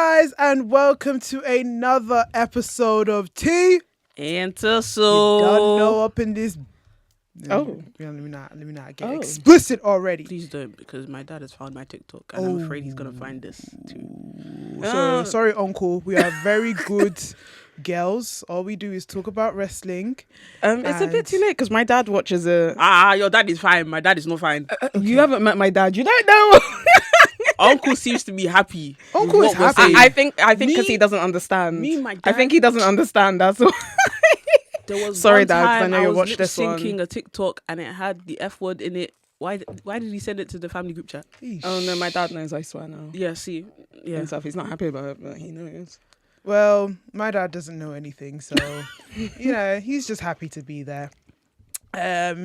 guys, and welcome to another episode of Tea and Tussle. You gotta know up in this. Oh, let me not get explicit already. Please don't, because my dad has found my TikTok, and I'm afraid he's gonna find this too. So sorry, Uncle. We are very good girls. All we do is talk about wrestling. It's a bit too late because my dad watches it. Your dad is fine. My dad is not fine. Okay. You haven't met my dad. You don't know. Uncle seems to be happy. Uncle is happy. I think because he doesn't understand. My dad. I think he doesn't understand. That's all. There was sorry, one Dad. time I know you watched this one. Syncing a TikTok and it had the F word in it. Why did he send it to the family group chat? Oh no, my dad knows. I swear now. Yeah, see, yeah. And stuff. He's not happy about it, but he knows. Well, my dad doesn't know anything, so he's just happy to be there.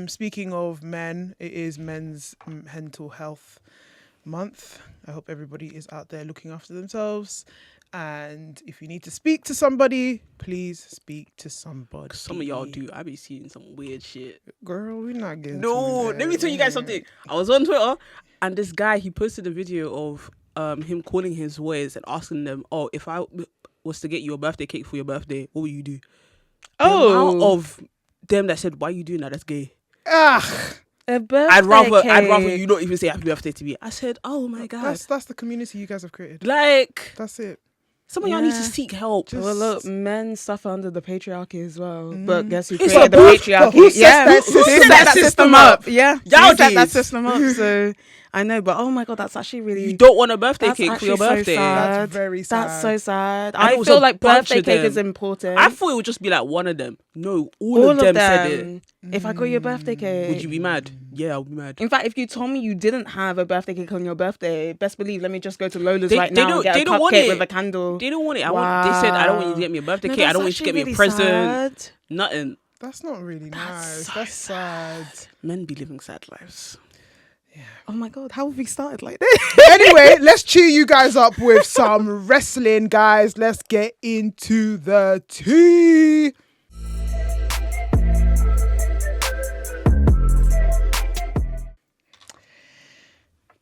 Speaking of men, it is Men's Mental Health Month. I hope everybody is out there looking after themselves. And if you need to speak to somebody, please speak to somebody. Some of y'all do. I be seeing some weird shit. Girl, we're not getting. No, let me tell you guys something. I was on Twitter, and this guy, he posted a video of him calling his boys and asking them, "Oh, if I was to get you a birthday cake for your birthday, what would you do?" The amount of them that said, "Why are you doing that? That's gay." A birthday I'd rather cake. you not even say happy birthday to me. I said, "Oh my god, that's the community you guys have created. like That's it. some of y'all need to seek help." Well, look, men suffer under the patriarchy as well. Mm. But guess who It's created the a booth, patriarchy? who set that Who system set that system up? Yeah, Y'all who set that did. system up. So I know, but oh my god, that's actually really. You don't want a birthday That's cake for your actually so birthday. sad. That's very sad. That's so sad. And it I was feel a like bunch birthday of cake them. is important. I thought it would just be like one of them. No, all of them said it. If I got you a birthday cake, Would you be mad? Yeah, I'll be mad. In fact, if you told me you didn't have a birthday cake on your birthday, best believe, let me just go to Lola's They right now and get a don't want cupcake it. with a candle. They don't want it. They said, "I don't want you to get me a birthday cake. I don't want you to get me a present. Nothing." That's not really nice. so That's sad. Men be living sad lives. Oh my god, how have we started like this? Anyway, let's cheer you guys up with some wrestling, guys. Let's get into the tea.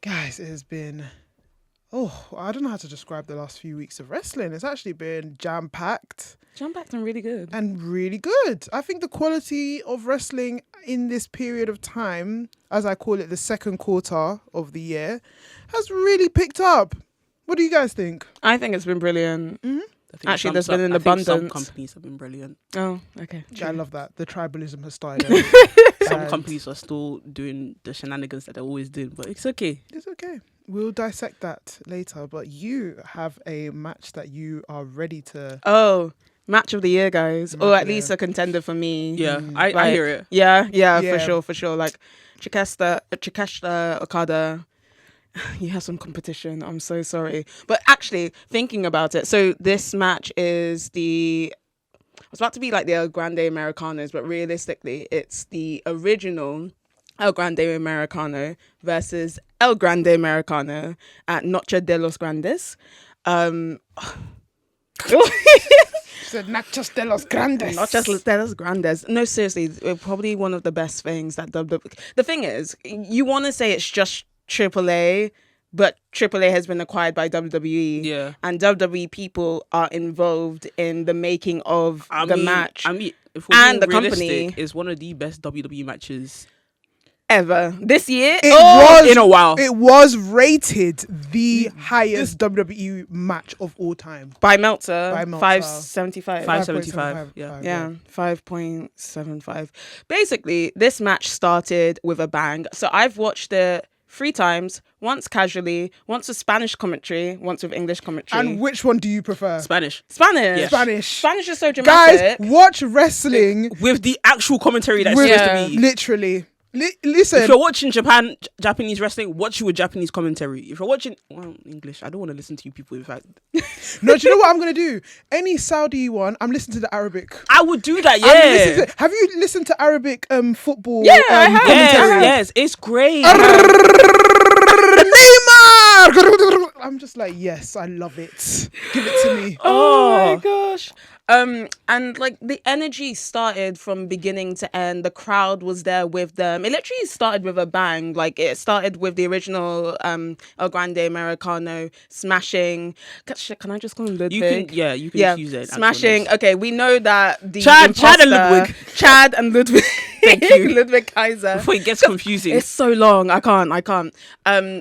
Guys, it has been, I don't know how to describe the last few weeks of wrestling. It's actually been jam-packed. Jam-packed and really good. And really good. I think the quality of wrestling in this period of time, as I call it, the second quarter of the year, has really picked up. What do you guys think? I think it's been brilliant. Mm-hmm. Actually, there's been an I think abundance. some companies have been brilliant. Oh, okay. Yeah, I love that. The tribalism has started. Some And companies are still doing the shenanigans that they're always doing, but it's okay. It's okay. We'll dissect that later. But you have a match that you are ready to... Oh, match of the year, guys. Or at Yeah. least a contender for me. Yeah, I hear it. Yeah, Yeah. for sure. Like, Chikesta, Okada... You have some competition. I'm so sorry. But actually, thinking about it, so this match is it was about to be like the El Grande Americanos, but realistically, it's the original El Grande Americano versus El Grande Americano at Noche de los Grandes. She said, Nachos de los Grandes. Not just de los Grandes. No, seriously, probably one of the best things that WWE... The thing is, you want to say it's just AAA, but AAA has been acquired by WWE. Yeah. And WWE people are involved in the making of the match. I mean, if we're And being the realistic, company. it's one of the best WWE matches ever. This year? in a while. It was rated the highest WWE match of all time. By Meltzer. By Meltzer. 575. 575. Yeah. Yeah, 5.75. Basically, this match started with a bang. So I've watched it 3 times, once casually, once with Spanish commentary, once with English commentary. And which one do you prefer? Spanish. Spanish. Yeah. Spanish is so dramatic. Guys, watch wrestling With the actual commentary that's with, supposed to be. literally. If Listen, you're watching Japanese wrestling, watch you with Japanese commentary. If you're watching English, I don't want to listen to you people. In fact, no, do you know what I'm going to do? Any Saudi one, I'm listening to the Arabic. I would do that. I'm listening Yeah. have you listened to Arabic football? Yeah, I have. commentary? Yes, it's great. Neymar! I'm just like, yes, I love it. Give it to me. Oh my gosh. And like the energy started from beginning to end. The crowd was there with them. It literally started with a bang. Like it started with the original El Grande Americano smashing. Can I just call him Ludwig? You can use it. Smashing. Okay, we know that the Chad and Ludwig. Chad and Ludwig. Thank you. Ludwig Kaiser. Before it gets confusing. It's so long. I can't.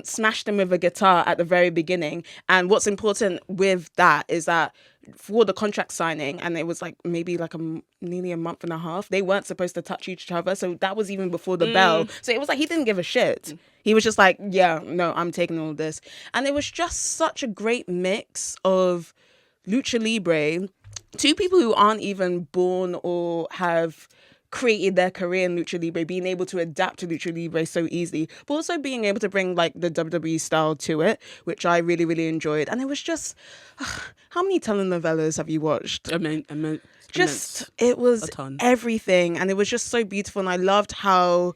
Smashed him with a guitar at the very beginning. And what's important with that is that for the contract signing, and it was like maybe like nearly a month and a half, they weren't supposed to touch each other. So that was even before the bell. So it was like he didn't give a shit. He was just like, yeah, no, I'm taking all this. And it was just such a great mix of lucha libre, two people who aren't even born or have created their career in lucha libre, being able to adapt to lucha libre so easily, but also being able to bring like the WWE style to it, which I really, really enjoyed. And it was just, how many telenovelas have you watched? It was everything, and it was just so beautiful. And I loved how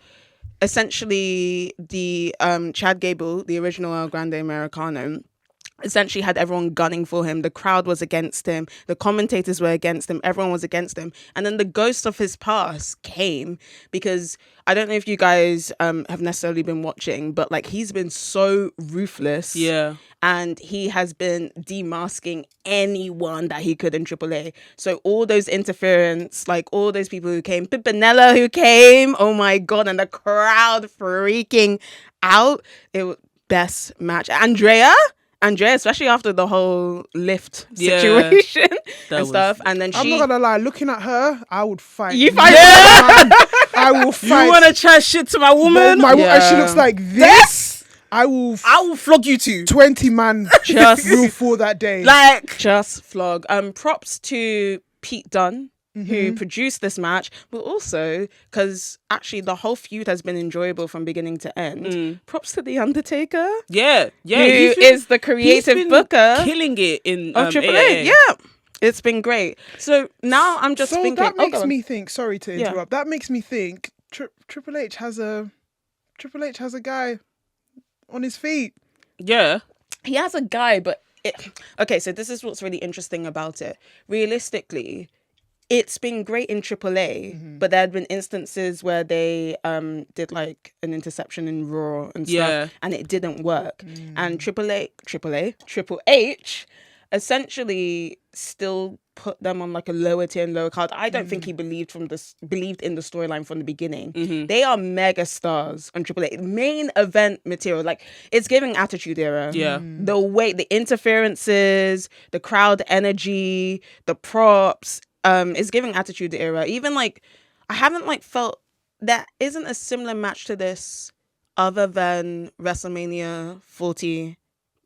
essentially the Chad Gable, the original El Grande Americano, essentially had everyone gunning for him. The crowd was against him. The commentators were against him. Everyone was against him. And then the ghost of his past came, because I don't know if you guys have necessarily been watching, but like he's been so ruthless. Yeah. And he has been demasking anyone that he could in AAA. So all those interference, like all those people who came, Pimpinella who came, oh my God, and the crowd freaking out. It was best match. Andrea, especially after the whole lift situation and stuff. And then I'm not gonna lie, looking at her, I would fight. You fight? Yeah. I will fight. You wanna chat shit to my woman? And she looks like this. I will flog you too. 20 man just rule for that day. Like just flog. Props to Pete Dunne, who produced this match, but also because actually the whole feud has been enjoyable from beginning to end. Props to The Undertaker. Yeah. Who is the creative booker. Killing it in AAA. Yeah. It's been great. So now I'm just thinking. So that makes me think, sorry to interrupt, that makes me think Triple H has a guy on his feet. Yeah. He has a guy, but okay, so this is what's really interesting about it. Realistically, it's been great in AAA, but there had been instances where they did like an interception in Raw and stuff, and it didn't work. And Triple H essentially still put them on like a lower tier and lower card. I don't think he believed in the storyline from the beginning. They are mega stars on AAA. Main event material. Like, it's giving Attitude Era. Yeah. The way, the interferences, the crowd energy, the props, is giving Attitude Era. Even like, I haven't like felt there isn't a similar match to this other than WrestleMania 40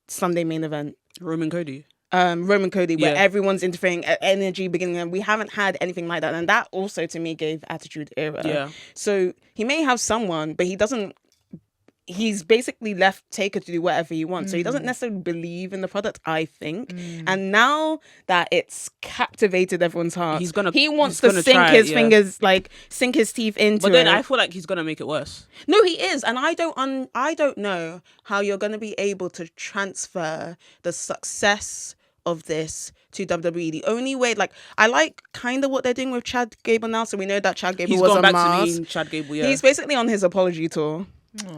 Sunday main event. Roman Cody, where everyone's interfering, energy beginning, and we haven't had anything like that. And that also to me gave Attitude Era. Yeah. So he may have someone, but he's basically left Taker to do whatever he wants. So he doesn't necessarily believe in the product, I think. And now that it's captivated everyone's heart, he wants to sink his fingers, like sink his teeth into it. But then I feel like he's gonna make it worse. No, he is. And I don't know how you're gonna be able to transfer the success of this to WWE. The only way, like, I like kind of what they're doing with Chad Gable now. So we know that Chad Gable was a mask. To being Chad Gable, yeah. He's basically on his apology tour.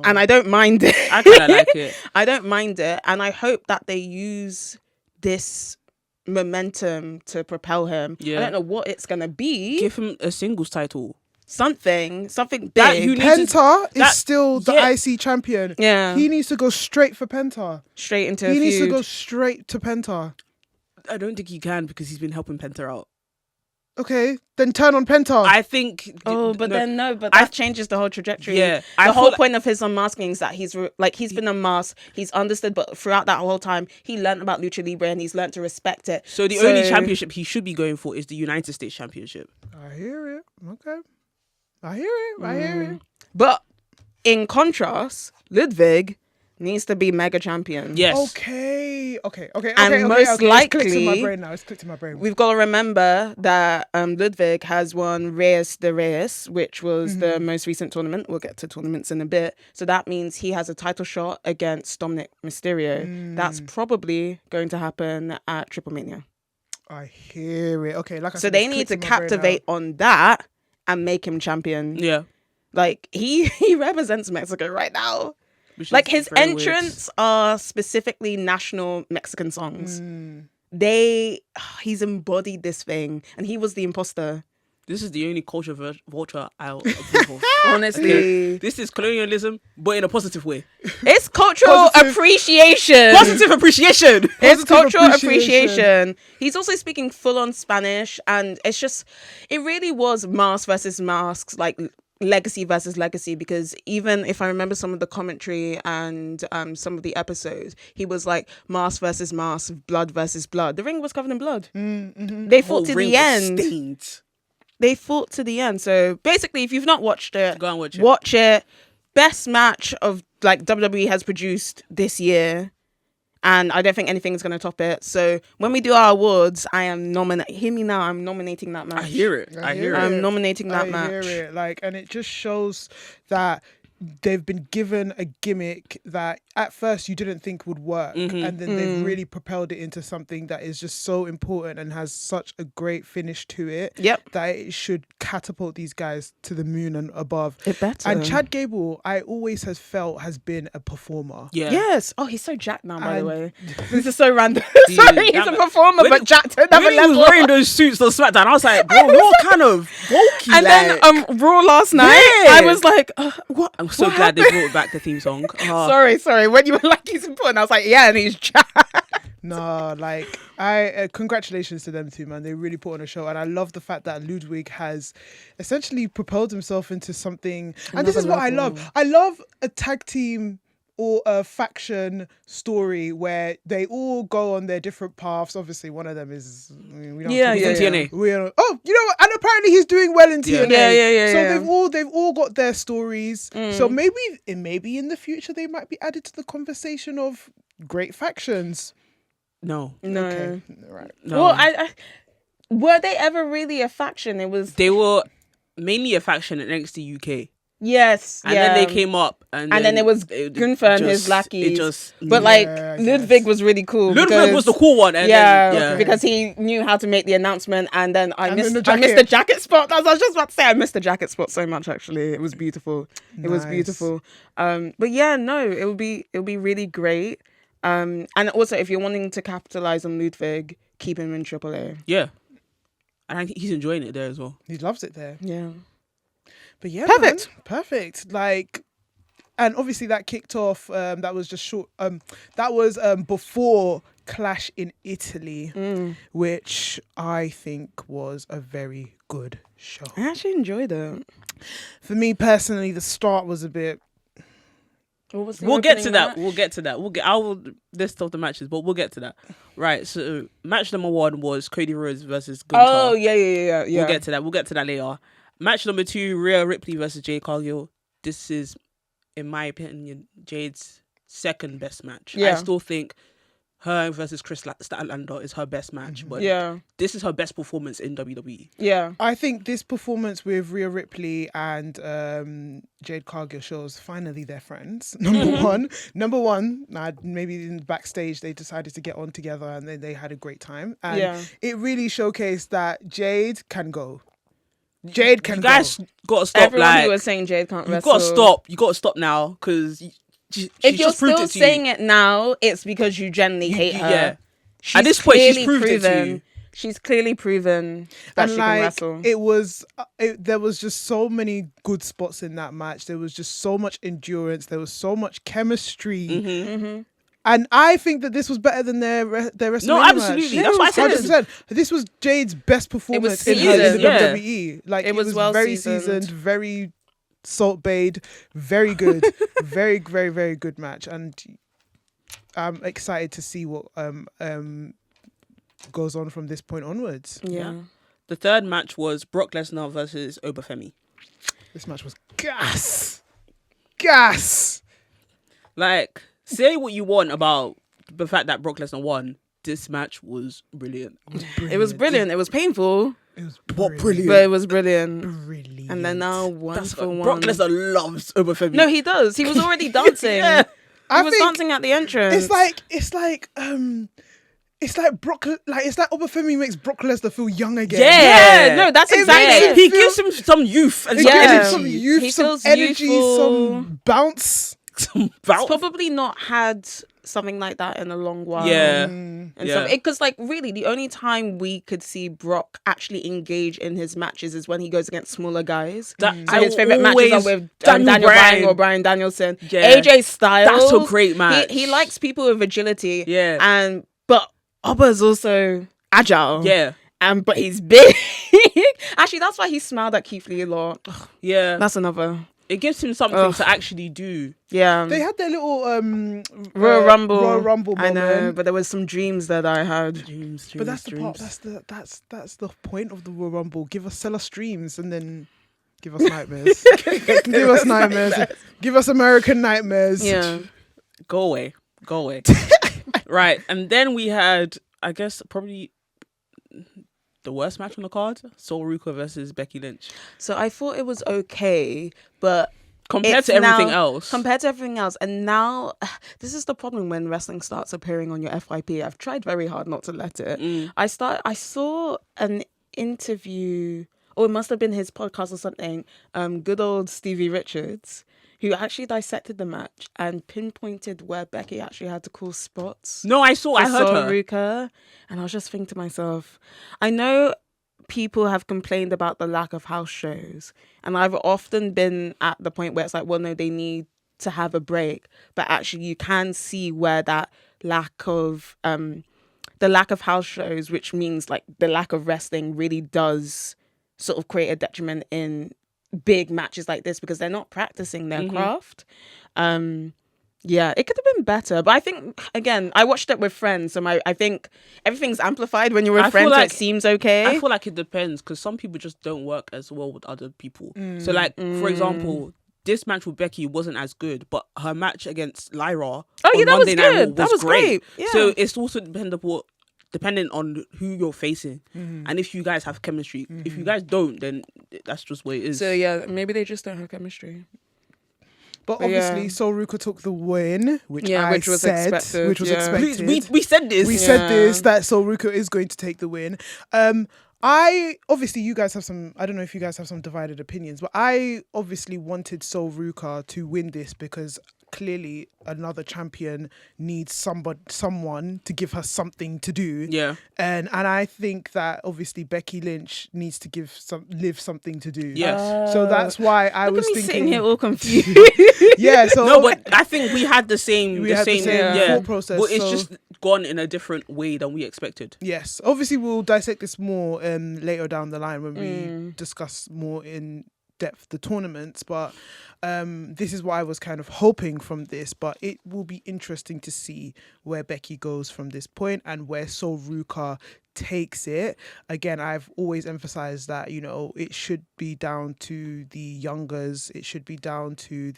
And I don't mind it. I kind of like it. I don't mind it. And I hope that they use this momentum to propel him. Yeah. I don't know what it's going to be. Give him a singles title. Something big. Penta is still the IC champion. Yeah. He needs to go straight for Penta. Straight into He needs to go straight to Penta. I don't think he can because he's been helping Penta out. Okay, then turn on Penta. I think. But that changes the whole trajectory. Yeah, the whole point of his unmasking is that he's been unmasked. He's understood, but throughout that whole time, he learned about Lucha Libre and he's learned to respect it. So the only championship he should be going for is the United States Championship. I hear it. Okay, I hear it. But in contrast, Ludwig needs to be mega champion. Yes. Okay. Most likely, it's clicked in my brain now. It's clicked in my brain. We've got to remember that Ludwig has won Reyes de Reyes, which was the most recent tournament. We'll get to tournaments in a bit. So that means he has a title shot against Dominic Mysterio. That's probably going to happen at Triple Mania. I hear it. Okay, like I So said, they it's need to clicked in my brain captivate on that and make him champion. Yeah. Like he represents Mexico right now. Which Like is his very weird. entrants are specifically national Mexican songs. now. He's embodied this thing, and he was the imposter. This is the only culture vulture I'll approve of. Honestly, This is colonialism, but in a positive way. it's cultural Positive- appreciation. Positive appreciation. It's Positive cultural appreciation. appreciation. He's also speaking full on Spanish, and it's just, it really was mask versus masks, like legacy versus legacy. Because even if I remember some of the commentary and some of the episodes, he was like mask versus mask, blood versus blood. The ring was covered in blood. They fought to the end. Stained. They fought to the end. So basically, if you've not watched it, Go and watch it. watch it. Best match of like WWE has produced this year, and I don't think anything's gonna top it. So when we do our awards, I am hear me now. I'm nominating that match. I hear it. I hear it. I'm nominating that I match. hear it. Like, and it just shows that they've been given a gimmick that at first you didn't think would work, and then they've really propelled it into something that is just so important and has such a great finish to it. Yep. That it should catapult these guys to the moon and above. It better. And Chad Gable, I always has felt has been a performer. Yeah. Yes. Oh, he's so jacked now. By the And- way, this is so random. Dude, Sorry, he's that- a performer, when- but jacked to another When he was level. wearing those suits on SmackDown, I was like, bro, what kind of bulky? And then Raw last night, Yeah. I was like, what? I'm so what glad they happened? brought back the theme song. Sorry. When you were like, he's important, I was like, yeah, and he's jacked. No, like I congratulations to them too, man. They really put on a show, and I love the fact that Ludwig has essentially propelled himself into something. And this is what I love. I love a tag team or a faction story where they all go on their different paths. Obviously, one of them is we don't Yeah, talk yeah, about- yeah. TNA. We don't, oh, you know what? And apparently he's doing well in Yeah. TNA. So Yeah. they've all got their stories. So maybe in the future they might be added to the conversation of great factions. No. No. Okay, right. No. Well, I were they ever really a faction? It was They were mainly a faction in NXT UK. yes, And yeah. then they came up. And then it was Gunther and his lackeys. It just... But Yeah, like I Ludwig guess. was really cool. Ludwig because- was the cool one. And yeah, then, because he knew how to make the announcement, and then I And missed then the I missed jacket. the jacket spot. I was just about to say I missed the jacket spot so much. Actually, it was beautiful. It was Nice. beautiful. But yeah, no, it'll be really great. And also, if you're wanting to capitalize on Ludwig, keep him in AAA. Yeah. And I think he's enjoying it there as well. He loves it there. Yeah. But yeah, Perfect. man, perfect. Like, and obviously that kicked off. That was just short. That was before Clash in Italy, which I think was a very good show. I actually enjoyed it. For me personally, the start was a bit. What was the We'll get to opening that. match? We'll get to that. I will list off the matches, but we'll get to that. Right. So match number 1 was Cody Rhodes versus Gunther. Oh yeah. We'll get to that. We'll get to that later. Match number 2, Rhea Ripley versus Jade Cargill. This is, in my opinion, Jade's second best match. I Yeah. still think her versus Chris Statlander is her best match, but Yeah. this is her best performance in WWE. Yeah. I think this performance with Rhea Ripley and Jade Cargill shows finally they're friends. Number one. Maybe in backstage they decided to get on together and then they had a great time. And Yeah. it really showcased that Jade can go. Jade can You guys go. gotta stop. Everyone Like, who was saying Jade can't you wrestle. gotta stop. You gotta stop now because If you're still saying it now, it's because you genuinely hate her. Yeah. She's At this point, she's clearly proved it to proven- you. She's clearly proven that And she like can wrestle. it was, there was just so many good spots in that match. There was just so much endurance. There was so much chemistry. Mm-hmm. And I think that this was better than their WrestleMania No, absolutely. match. That's why I said this. 100%. This was Jade's best performance in the seasoned, yeah. WWE. Like It it was was well very seasoned. very salt bayed, very good, very very good match. And I'm excited to see what goes on from this point onwards. yeah. The third match was Brock Lesnar versus Obafemi. This match was gas. Like, say what you want about the fact that Brock Lesnar won. This match was brilliant. It was brilliant. It was painful, It was What brilliant. but it was brilliant. Brilliant. And then now one for one. Brock Lesnar loves Obafemi. No, he does. He was already dancing. Yeah. He was dancing at the entrance. It's like it's like it's like Obafemi makes Brock Lesnar feel young again. Yeah. No, that's It exactly makes it. He gives him some youth and It some gives him Yeah. some energy. youth, He some feels energy, youthful. some bounce. Some It's bounce. probably not had something like that in a long while. Yeah. And Yeah. because like really the only time we could see Brock actually engage in his matches is when he goes against smaller guys. That- So I his favorite matches are always- with Daniel Daniel Bryan Bryan. or Bryan Danielson. Yeah. AJ Styles. That's a great match. He likes people with agility. Yeah. But Oba's also agile. Yeah. But he's big. Actually, that's why he smiled at Keith Lee a lot. Yeah. That's another. It gives him something to actually do. Yeah. They had their little Royal Rumble. Royal Rumble I know, moment. but there was some dreams that I had. Dreams, But that's the part. That's the point of the Royal Rumble. Sell us dreams, and then give us nightmares. Give us nightmares. Give us American nightmares. Yeah. Go away. Right. And then we had, I guess, probably the worst match on the card. Sol Ruka versus Becky Lynch. So I thought it was okay, but Compared it's to everything now- else. Compared to everything else. And now, this is the problem when wrestling starts appearing on your FYP. I've tried very hard not to let it. I saw an interview, or it must have been his podcast or something, good old Stevie Richards, who actually dissected the match and pinpointed where Becky actually had to call spots. No, I heard her. Ruka, and I was just thinking to myself, I know people have complained about the lack of house shows, and I've often been at the point where it's like, well, no, they need to have a break, but actually you can see where that lack of house shows, which means like the lack of wrestling, really does sort of create a detriment in big matches like this because they're not practicing their craft. Yeah, it could have been better, but I think, again, I watched it with friends, so I think everything's amplified when you're with I feel friends, so like- it seems okay. I feel like it depends because some people just don't work as well with other people. So, like, for example, this match with Becky wasn't as good, but her match against Lyra yeah, on that was Monday Night Raw good. That was great. Yeah. So it's also dependent on who you're facing and if you guys have chemistry. If you guys don't, then that's just what it is. So yeah, maybe they just don't have chemistry. But But yeah. obviously, Sol Ruka took the win, which Yeah, I which was said, expected, which was yeah. expected. we said this. We said this, that Sol Ruka is going to take the win. Obviously you guys have some, I don't know if you guys have some divided opinions, but I obviously wanted Sol Ruka to win this because clearly another champion needs someone to give her something to do. Yeah. And I think that obviously Becky Lynch needs to live something to do. Yes. So that's why I Look was at me thinking. sitting here all confused. Yeah. So No, but I think we had the same. We had the same thought process, But it's so- just gone in a different way than we expected. Yes, obviously we'll dissect this more later down the line when we discuss more in depth the tournaments, but this is what I was kind of hoping from this, but it will be interesting to see where Becky goes from this point and where Sol Ruka takes it. Again, I've always emphasized that, you know, it should be down to the youngers, it should be down to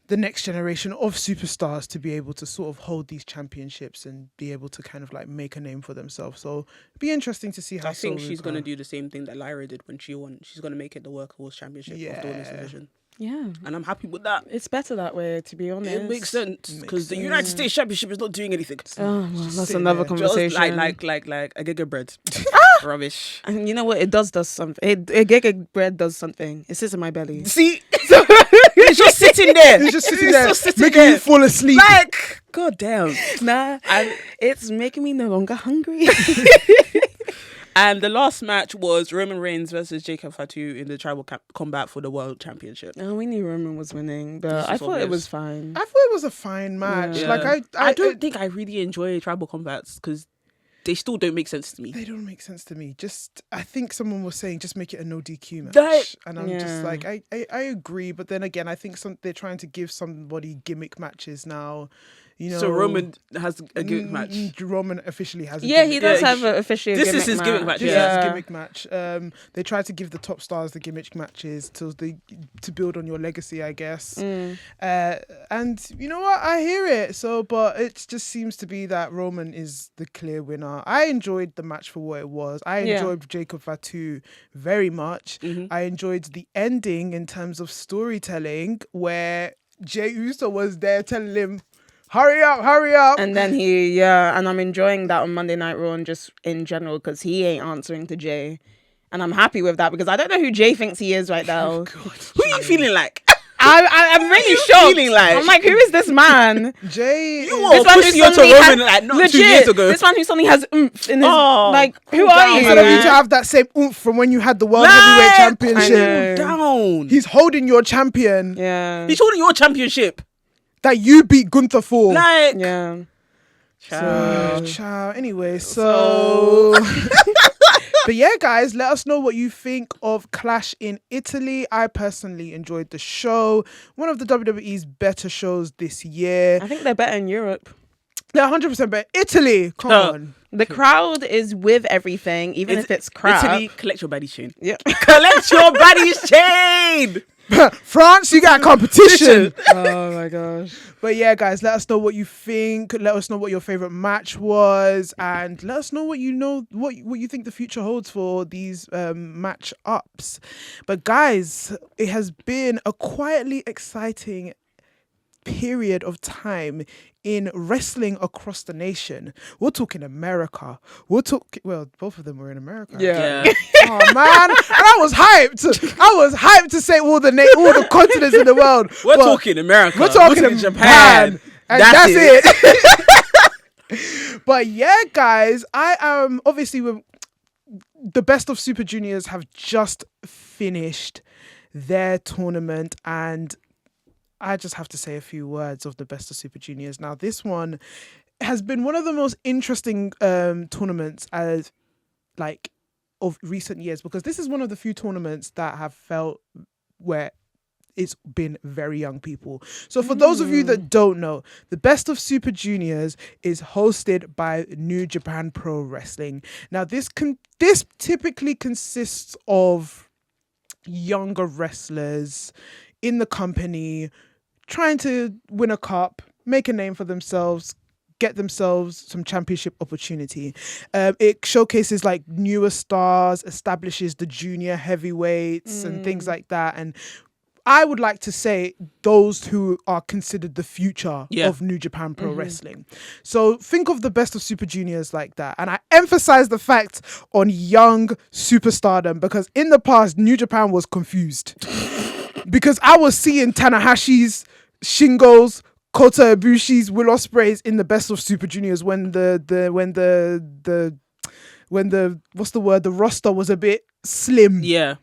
the next generation of superstars to be able to sort of hold these championships and be able to kind of like make a name for themselves. So it'd be interesting to see how I think Sol she's Ruka- going to do the same thing that Lyra did when she won. She's going to make it the Workhorse Championship of the Women's Division. Yeah, And I'm happy with that. it's better that way, to be honest. It makes sense because the United States Championship is not doing anything. Oh, well, that's sitting another there. Just conversation. like a giga bread. Rubbish. And you know what? It does something. A gig bread does something. It sits in my belly. See, it's just sitting there. It's just sitting It's there, just sitting making there. you fall asleep. Like, god damn. Nah, it's making me no longer hungry. And the last match was Roman Reigns versus Jacob Fatu in the tribal combat for the World Championship. Oh, we knew Roman was winning, but This I is thought it obvious. was fine. I thought it was a fine match. Yeah. Like I don't think I really enjoy tribal combats because they still don't make sense to me. they don't make sense to me. I think someone was saying just make it a no DQ match, That- and I'm Yeah. just like I agree, but then again I think they're trying to give somebody gimmick matches now. You know, So Roman has a gimmick match. Roman officially has. A Yeah, gimmick he does Yeah, have officially a this gimmick is his gimmick match, This yeah. is his gimmick match. They try to give the top stars the gimmick matches to build on your legacy, I guess. And you know what? I hear it. So, but it just seems to be that Roman is the clear winner. I enjoyed the match for what it was. I Yeah. enjoyed Jacob Fatu very much. I enjoyed the ending in terms of storytelling where Jey Uso was there telling him, Hurry up. And then and I'm enjoying that on Monday Night Raw and just in general because he ain't answering to Jay. And I'm happy with that because I don't know who Jay thinks he is right now. Who are you feeling like? I'm really shocked. Feeling like? I'm like, who is this man? Jay, You were pushing your Roman like not 2 years ago. This man who suddenly has oomph in his who down. are you? Instead of you to have that same oomph from when you had the World Heavyweight Championship. Down. He's holding your champion Yeah. He's holding your championship. that you beat Gunther for. Like, Yeah. Ciao. Anyway, so but yeah, guys, let us know what you think of Clash in Italy. I personally enjoyed the show. One of the WWE's better shows this year. I think they're better in Europe. They're 100% better. Italy, come on. The crowd is with everything, even if it's crap. Italy, collect your baddie's chain. Yeah. Collect your baddie's chain. France, you got competition. Oh my gosh. But yeah, guys, let us know what you think. Let us know what your favorite match was, and let us know what you think the future holds for these match ups. But guys, it has been a quietly exciting period of time in wrestling across the nation. We're talking America. Well, both of them were in America. Yeah. Oh man, and I was hyped to say all the continents in the world. We're talking America. We're talking Japan. And that's it. But yeah, guys, I am obviously the Best of Super Juniors have just finished their tournament, and I just have to say a few words of the Best of Super Juniors. Now, this one has been one of the most interesting tournaments of recent years, because this is one of the few tournaments that have felt where it's been very young people. So for those of you that don't know, the Best of Super Juniors is hosted by New Japan Pro Wrestling. Now, this typically consists of younger wrestlers in the company trying to win a cup, make a name for themselves, get themselves some championship opportunity. It showcases like newer stars, establishes the junior heavyweights and things like that. And I would like to say those who are considered the future of New Japan Pro Wrestling. So think of the Best of Super Juniors like that. And I emphasize the fact on young superstardom, because in the past, New Japan was confused. Because I was seeing Tanahashi's, Shingo's, Kota Ibushi's, Will Ospreay's in the Best of Super Juniors when the roster was a bit slim. Yeah.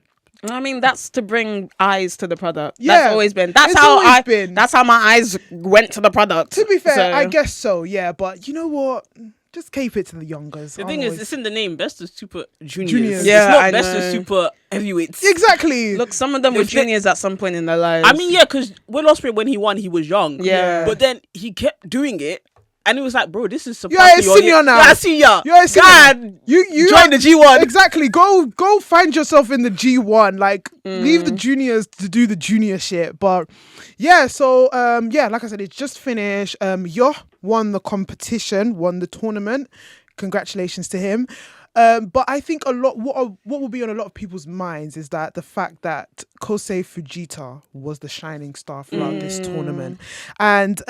I mean, that's to bring eyes to the product. Yeah, that's always been. That's been. That's how my eyes went to the product. To be fair, I guess so. Yeah, but you know what? Just keep it to the youngers. The thing is, it's in the name, Best of Super Juniors. Yeah, it's not I Best know. of Super Heavyweights. Exactly. Look, some of them were juniors at some point in their lives. I mean, yeah, because Will Ospreay, when he won, he was young. Yeah. But then he kept doing it, and it was like, bro, this is supposed You're a to be senior now. Yeah, I see ya. You're a senior. God, You join the G1. Exactly. Go find yourself in the G1. Like, leave the juniors to do the junior shit. But yeah, so like I said, it's just finished. Yo won the competition, won the tournament. Congratulations to him. But I think what will be on a lot of people's minds is that the fact that Kosei Fujita was the shining star throughout this tournament. And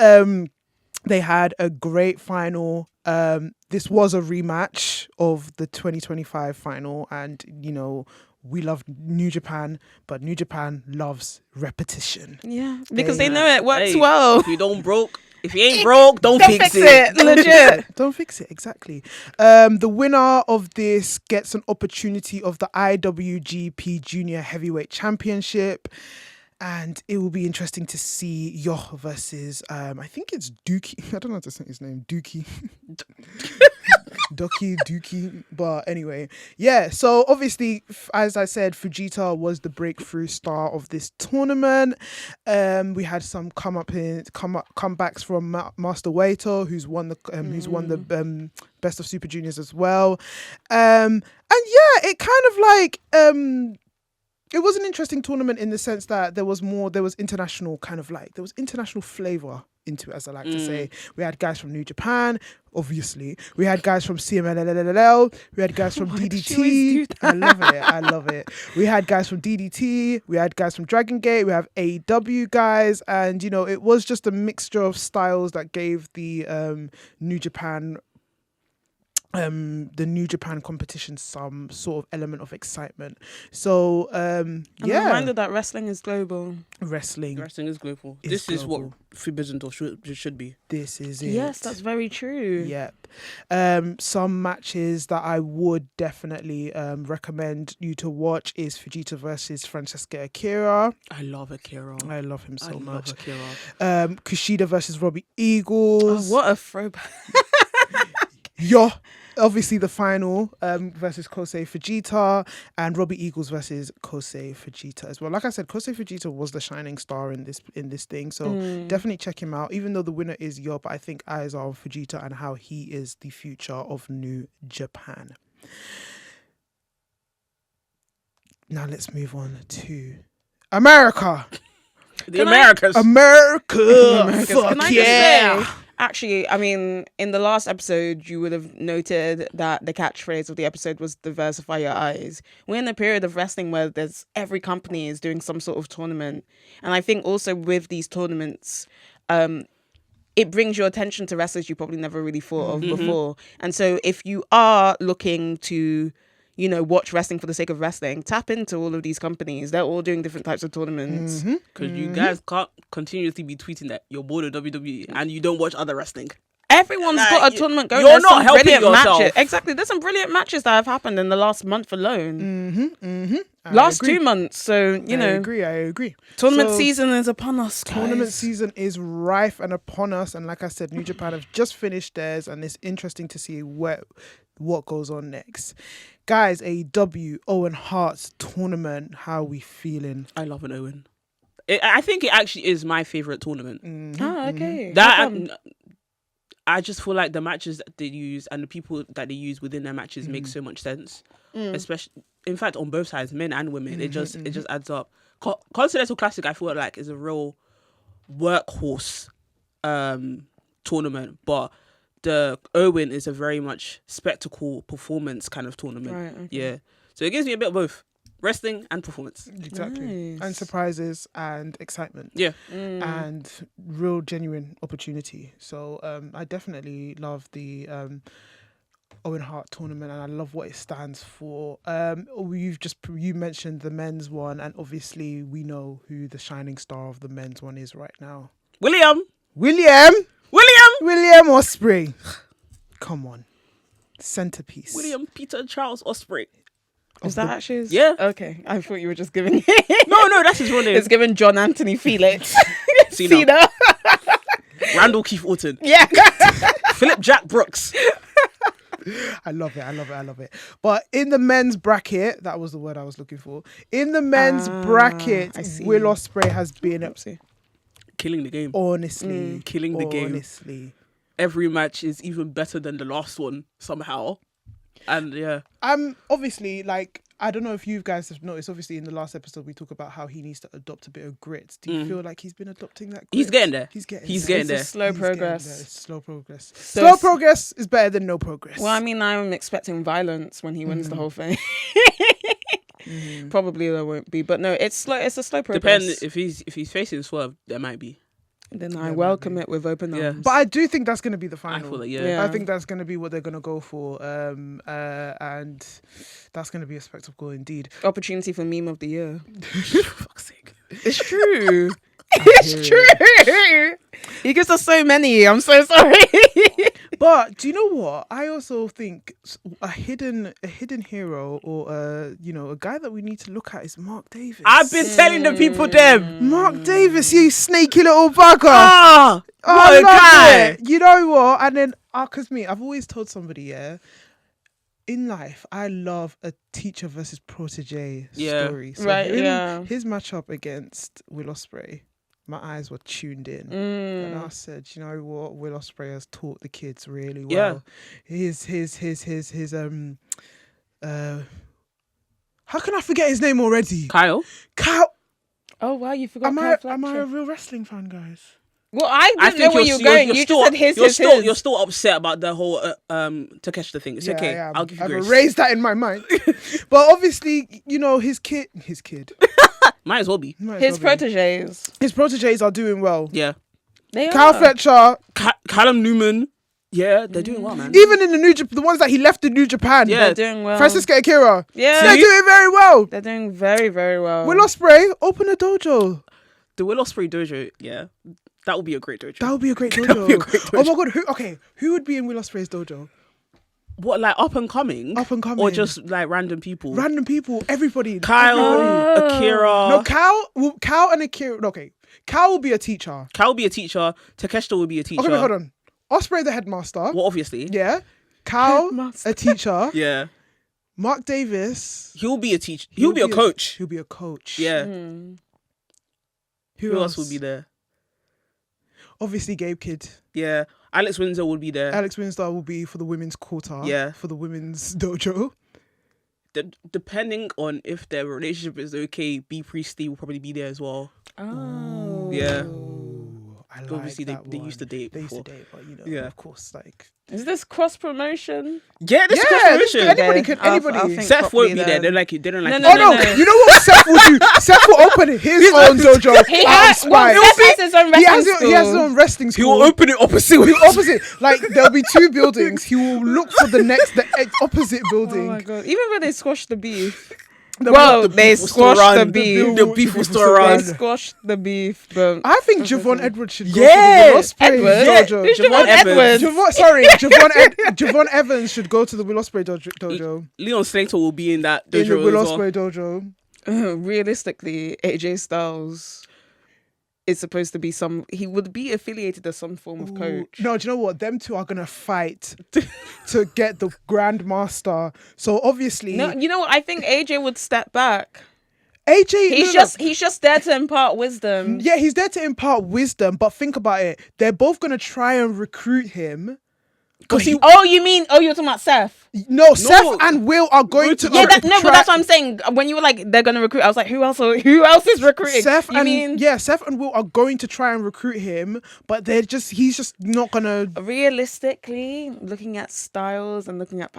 they had a great final. This was a rematch of the 2025 final. And, you know, we love New Japan, but New Japan loves repetition. Yeah, because they know it works well. If you ain't broke, don't fix it. Legit. Don't fix it, exactly. The winner of this gets an opportunity of the IWGP Junior Heavyweight Championship. And it will be interesting to see Yo versus, I think it's Dookie. I don't know how to say his name. Dookie. Dookie. But anyway, yeah. So obviously, as I said, Fujita was the breakthrough star of this tournament. We had some comebacks from Master Waito, who's won the Best of Super Juniors as well. And yeah, it kind of like it was an interesting tournament in the sense that there was international kind of like, there was international flavor into it, as I like to say. We had guys from New Japan, obviously. We had guys from CMLL. We had guys from Why did she always do DDT. I love it. We had guys from DDT. We had guys from Dragon Gate. We have AEW guys. And, you know, it was just a mixture of styles that gave the New Japan competition some sort of element of excitement. So I'm reminded that wrestling is global. Wrestling is global. is This is what global. Forbidden Door should be. This is it. Yes, that's very true. Yep. Some matches that I would definitely recommend you to watch is Fujita versus Francesca Akira. I love Akira. I love him so much. Akira. Kushida versus Robbie Eagles. Oh, what a throwback. Yeah. Obviously the final versus Kosei Fujita, and Robbie Eagles versus Kosei Fujita as well. Like I said, Kosei Fujita was the shining star in this thing, so definitely check him out. Even though the winner is Yo, but I think eyes are on Fujita and how he is the future of New Japan. Now let's move on to America. Americas. America. Can Fuck I just yeah. say, actually, I mean, in the last episode, you would have noted that the catchphrase of the episode was diversify your eyes. We're in a period of wrestling where there's every company is doing some sort of tournament. And I think also with these tournaments, it brings your attention to wrestlers you probably never really thought of before. And so if you are looking to, you know, watch wrestling for the sake of wrestling, tap into all of these companies. They're all doing different types of tournaments. Because you guys can't continuously be tweeting that you're bored of WWE and you don't watch other wrestling. Everyone's got a tournament going. You're There's not some helping brilliant yourself. matches. Exactly. There's some brilliant matches that have happened in the last month alone. I Last agree. 2 months. So, you know, I agree. tournament So, season is upon us, guys. Tournament season is rife and upon us, and like I said, New Japan have just finished theirs, and it's interesting to see what goes on next. Guys, AEW Owen Hart's tournament. How are we feeling? I love an Owen. I think it actually is my favourite tournament. Oh, okay. That I just feel like the matches that they use and the people that they use within their matches make so much sense. Especially, in fact, on both sides, men and women. It just adds up. Continental Classic, I feel like, is a real workhorse tournament, but the Owen is a very much spectacle performance kind of tournament. Right, okay. Yeah. So it gives me a bit of both wrestling and performance. Exactly. Nice. And surprises and excitement. Yeah. And real genuine opportunity. So I definitely love the Owen Hart tournament, and I love what it stands for. You mentioned the men's one, and obviously we know who the shining star of the men's one is right now. William Ospreay. Come on. Centerpiece. William Peter Charles Ospreay. Is that actually his... Yeah. Okay. I thought you were just giving... No, that's his real name. It's giving John Anthony Felix. Cena. Randall Keith Orton. Yeah. Philip Jack Brooks. I love it. But in the men's bracket, that was the word I was looking for. In the men's bracket, I see. Will Ospreay has been Killing the game. honestly Killing the game. Honestly. Every match is even better than the last one somehow. And yeah. Obviously, like, I don't know if you guys have noticed, obviously in the last episode we talk about how he needs to adopt a bit of grit. Do you feel like he's been adopting that grit? He's getting there. He's getting He's there. getting there. It's slow He's getting progress. there. It's slow progress. So Slow progress is better than no progress. Well, I mean, I'm expecting violence when he wins the whole thing. Probably there won't be, but no, it's slow. It's a slow progress. Depends if he's facing Swerve, there might be. Then I welcome it with open arms. But I do think that's going to be the final. I feel like Yeah. I think that's going to be what they're going to go for. And that's going to be a spectacle indeed. Opportunity for meme of the year. For fuck's sake. It's true. It's true. He gives us so many. I'm so sorry. But do you know what? I also think a hidden hero, or a guy that we need to look at is Mark Davis. I've been telling the people them. Mark Davis, you sneaky little bugger. Ah, I what a love guy. it. You know what? And then, because I've always told somebody, in life, I love a teacher versus protege story. So Right, yeah. His matchup against Will Ospreay, my eyes were tuned in. And I said, you know what? Will Ospreay has taught the kids really well. His how can I forget his name already? Kyle. Kyle. Oh wow, you forgot. Am Kyle I a Fletcher. real wrestling fan, guys? Well, I didn't know where you were going. You just said his. You're still upset about the whole Takeshita thing. It's okay. I'll give you grace. I've erased that in my mind. But obviously, his kid. Might as well be. His proteges. His proteges are doing well. Yeah. They Kyle are. Fletcher. Callum Newman. Yeah, they're doing well, man. Even in the ones that he left in New Japan. Yeah. They're doing well. Francisca Akira. Yeah. They're doing very well. They're doing very, very well. Will Ospreay, open a dojo. The Will Ospreay dojo, yeah. That would be a great dojo. That would be a great dojo. That would be a great dojo. Oh my god, who would be in Will Ospreay's dojo? What, like up and coming? Up and coming. Or just like random people? Random people, everybody. Kyle, everybody. Akira. No, Kyle and Akira. Okay, Kyle will be a teacher. Kyle will be a teacher. Takeshita will be a teacher. Okay, wait, hold on. Ospreay the headmaster. Well, obviously. Yeah. Kyle, Headmaster. a teacher. Yeah. Mark Davis. He'll be a teacher. He'll be a coach. He'll be a coach. Yeah. Who else will be there? Obviously, Gabe Kidd. Yeah. Alex Windsor will be there. Alex Windsor will be for the women's QOTR. Yeah. For the women's dojo. Depending on if their relationship is okay, B Priestley will probably be there as well. Oh. Yeah. I like Obviously, that they one. used to date They used before. to date, but Yeah. of course, like. Is this cross promotion? Yeah, this is Yeah, confirmation. anybody Okay, could. I'll Anybody. think Seth properly won't be there. then. They don't like it. They don't like No, it. no, Oh no, no! no. You know what Seth will do? Seth will open his own dojo. He out has, of well, spite. Seth has his own He wrestling has school. he has his own wrestling He school. will open it opposite. He'll opposite. Like there'll be two buildings. He will look for the opposite building. Oh my god! Even when they squashed the beef. The- Well, the they beef will still squashed run. the beef. The beef will still They run. squashed the beef. But I think Javon Edwards should go Yeah, to the Will Ospreay Edwards? dojo. Who's Javon Javon Edwards? Javon Evans should go to the Will Ospreay dojo. Leon Slater will be in that dojo In the Will as well. Ospreay dojo. realistically, AJ Styles is supposed to be he would be affiliated as some form of coach. No, do you know what? Them two are gonna fight to get the Grandmaster. So obviously, No, you know what? I think AJ would step back. AJ. He's just there to impart wisdom. Yeah, he's there to impart wisdom. But think about it. They're both gonna try and recruit him. Because you're talking about Seth? Seth and Will are going to. Yeah, but that's what I'm saying. When you were like, they're gonna recruit, I was like, who else is recruiting? Seth and Will are going to try and recruit him, but he's just not gonna. Realistically, looking at Styles and looking at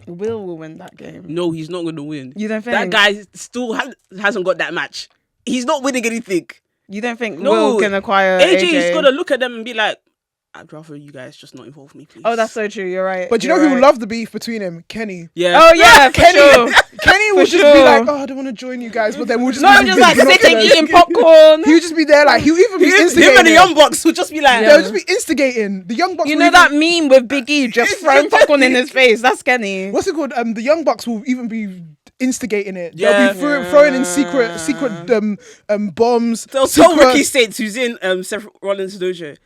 Will win that game. No, he's not going to win. You don't think that guy still hasn't got that match? He's not winning anything. You don't think No, Will can acquire AJ is AJ? gonna look at them and be like, I'd rather you guys just not involve me, please. Oh, that's so true. You're right. But you know who will love the beef between him? Kenny. Yeah. Oh yeah, for Kenny. sure. Kenny will just be like, I don't want to join you guys, but then we'll just No, I'm just like sitting eating popcorn. He'll just be there, like he'll even be instigating. Him and the Young Bucks will just be like, They'll just be instigating. The Young Bucks. You will know even- that meme with Big E just throwing popcorn in his face? That's Kenny. What's it called? The Young Bucks will even be instigating it. Yeah. They'll be throwing in secret bombs. Tell Ricky States, who's in Seth Rollins' dojo.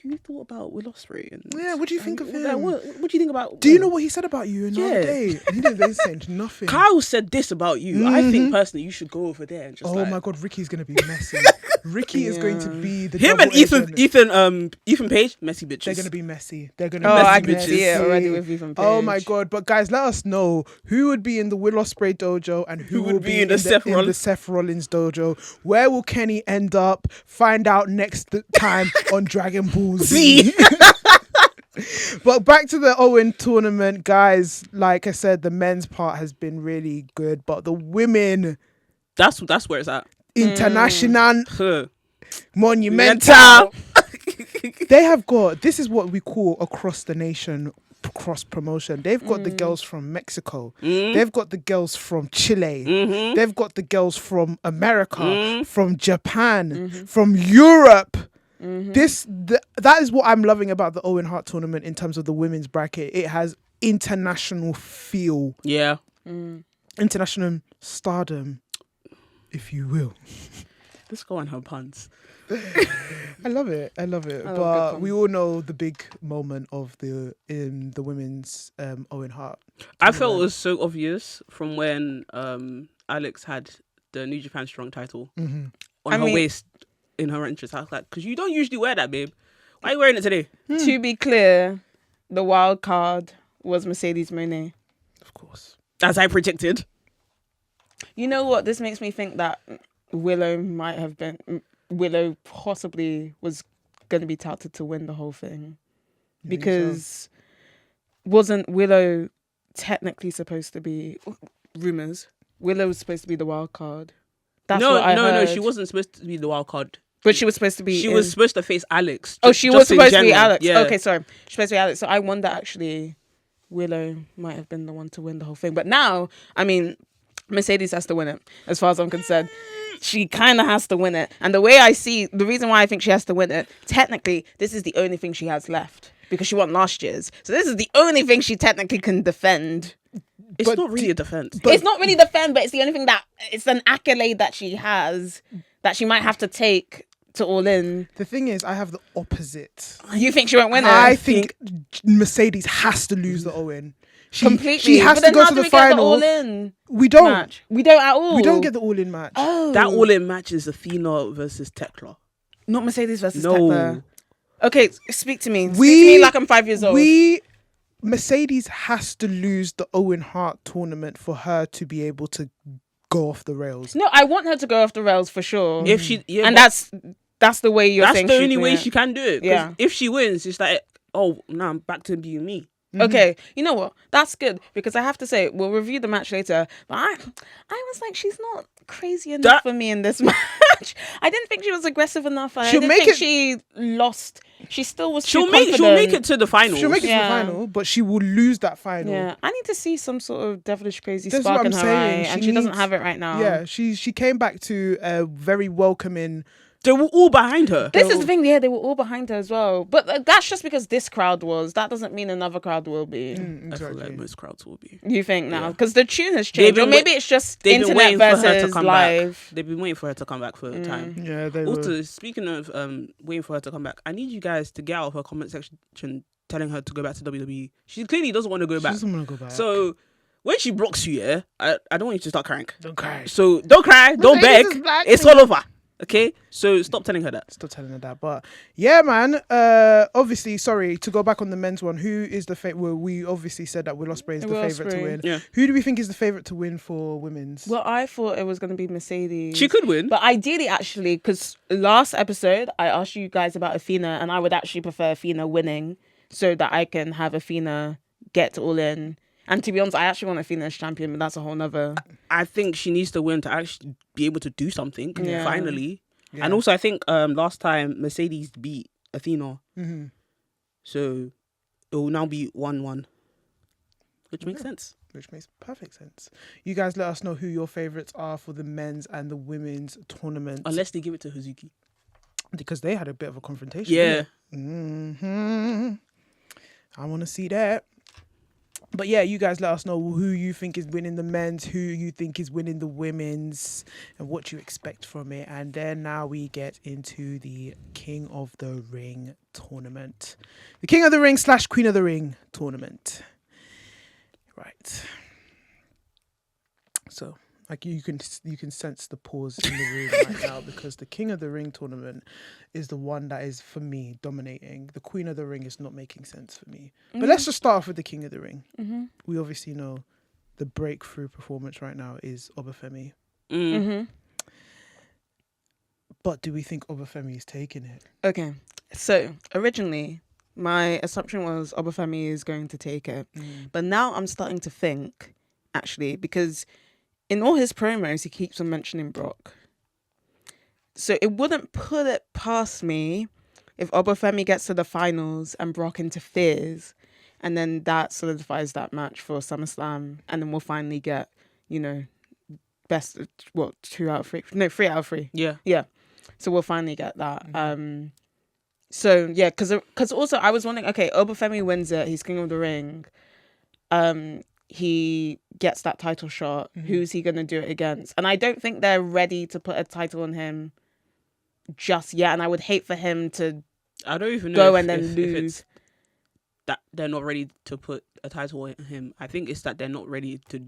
Have you thought about Will Ospreay? Yeah, what do you think of him? Like, what do you think about? Do you know what he said about you in the Yeah. other day? He didn't say nothing. Kyle said this about you. I think personally you should go over there and just. Oh like, my god, Ricky's gonna be messy. Ricky is going to be the him and double agent. Ethan Page, messy bitches. They're gonna be messy. They're gonna. Oh, be I messy. can see it already with Ethan Page. Oh my god! But guys, let us know who would be in the Will Ospreay dojo and who will be in the Seth Rollins dojo. Where will Kenny end up? Find out next time on Dragon Ball Z. But back to the Owen tournament, guys. Like I said, the men's part has been really good, but the women, That's where it's at. international, Huh. monumental. They have got, this is what we call across the nation cross promotion. They've got the girls from Mexico. They've got the girls from Chile. They've got the girls from America, from Japan, from Europe. That is what I'm loving about the Owen Hart tournament in terms of the women's bracket. It has international feel. Yeah. International stardom, if you will. Let's go on her puns. I love it. But we all know the big moment of the women's Owen Hart. I felt it was so obvious from when Alex had the New Japan Strong title on her waist in her entrance. I was like, because you don't usually wear that, babe. Why are you wearing it today? To be clear, the wild card was Mercedes Mone. Of course. As I predicted. You know what? This makes me think that Willow possibly was going to be touted to win the whole thing. You think so? Because wasn't Willow technically supposed to be... Rumours. Willow was supposed to be the wild card. That's no, what I no, heard. she wasn't supposed to be the wild card. But she was supposed to be... She was supposed to face Alex. Oh, she was in supposed to be general. Alex. Yeah. Okay, sorry. She's supposed to be Alex. So I wonder, actually, Willow might have been the one to win the whole thing. But now, I mean, Mercedes has to win it, as far as I'm concerned. She kind of has to win it. And the way I see... The reason why I think she has to win it, technically, this is the only thing she has left. Because she won last year's. So this is the only thing she technically can defend. It's But not really a defense. It's not really defend, but it's the only thing that... It's an accolade that she has that she might have to take to All In. The thing is, I have the opposite. You think she won't win it? I think Mercedes has to lose the Owen. Completely. She has But to then go how to do the we get the final. All-In We don't. match? We don't at all. We don't get the all-in match. Oh. That all-in match is Athena versus Tekla. Not Mercedes versus No. Tekla. Okay, speak to me. Speak to We- me like I'm 5 years old. Mercedes has to lose the Owen Hart tournament for her to be able to go off the rails. No, I want her to go off the rails for sure. If she, yeah, and but that's the way you're that's saying the she's only doing way it. she can do it. 'Cause Yeah. if she wins, it's like, oh, now I'm back to being me. Okay, you know what? That's good because I have to say we'll review the match later. But I was like, she's not crazy enough for me in this match. I didn't think she was aggressive enough. I She'll didn't make think it- she lost. She still was. She'll too make confident. it to the final. She'll make it to the Yeah. final, but she will lose that final. Yeah, I need to see some sort of devilish crazy That's spark what in I'm her saying. eye, and She she doesn't needs- have it right now. Yeah, she came back to a very welcoming. They were all behind her. This is the thing, yeah, they were all behind her as well. But that's just because this crowd was. That doesn't mean another crowd will be. I feel Exactly. like most crowds will be. You think now? Yeah. Because the tune has They've changed. Or been maybe it's just They've been internet waiting for her to versus come live. back. They've been waiting for her to come back for a time. Yeah, they Also, were. speaking of waiting for her to come back, I need you guys to get out of her comment section telling her to go back to WWE. She clearly doesn't want to go She back. doesn't want to go back. So when she blocks you, yeah, I don't want you to start crying. Don't cry. So don't cry, don't beg. Mercedes is black. It's all over. Okay? So stop telling her that. Still telling her that, but yeah, man. Obviously, sorry to go back on the men's one. Who is the favorite? Well, we obviously said that Will Ospreay is the Will favorite to Ospreay. win. Yeah. Who do we think is the favorite to win for women's? Well, I thought it was going to be Mercedes. She could win. But ideally, actually, because last episode, I asked you guys about Athena, and I would actually prefer Athena winning so that I can have Athena get All In. And to be honest, I actually want Athena as champion, but that's a whole nother... I think she needs to win to actually be able to do something Yeah. finally. Yeah. And also, I think last time Mercedes beat Athena, Mm-hmm. so it will now be 1-1, which makes sense. Which makes perfect sense. You guys let us know who your favorites are for the men's and the women's tournament. Unless they give it to Hazuki. Because they had a bit of a confrontation. Yeah. Mm-hmm. I want to see that. But yeah, you guys let us know who you think is winning the men's, who you think is winning the women's, and what you expect from it. And then now we get into the King of the Ring tournament. The King of the Ring / Queen of the Ring tournament. Right. So, like you can sense the pause in the room right now because the King of the Ring tournament is the one that is for me dominating. The Queen of the Ring is not making sense for me. But let's just start off with the King of the Ring. Mm-hmm. We obviously know the breakthrough performance right now is Obafemi. Mm-hmm. But do we think Obafemi is taking it? Okay, so originally, my assumption was Obafemi is going to take it. But now I'm starting to think, actually, because in all his promos, he keeps on mentioning Brock. So it wouldn't put it past me if Obafemi gets to the finals and Brock interferes, and then that solidifies that match for SummerSlam, and then we'll finally get, best, 2 out of 3? No, 3 out of 3. Yeah. Yeah. So we'll finally get that. So yeah, because also I was wondering, okay, Obafemi wins it, he's King of the Ring. He gets that title shot. Who's he gonna do it against? And I don't think they're ready to put a title on him just yet. And I would hate for him to I don't even know go if, and then if lose. it's that they're not ready to put a title on him. I think it's that they're not ready to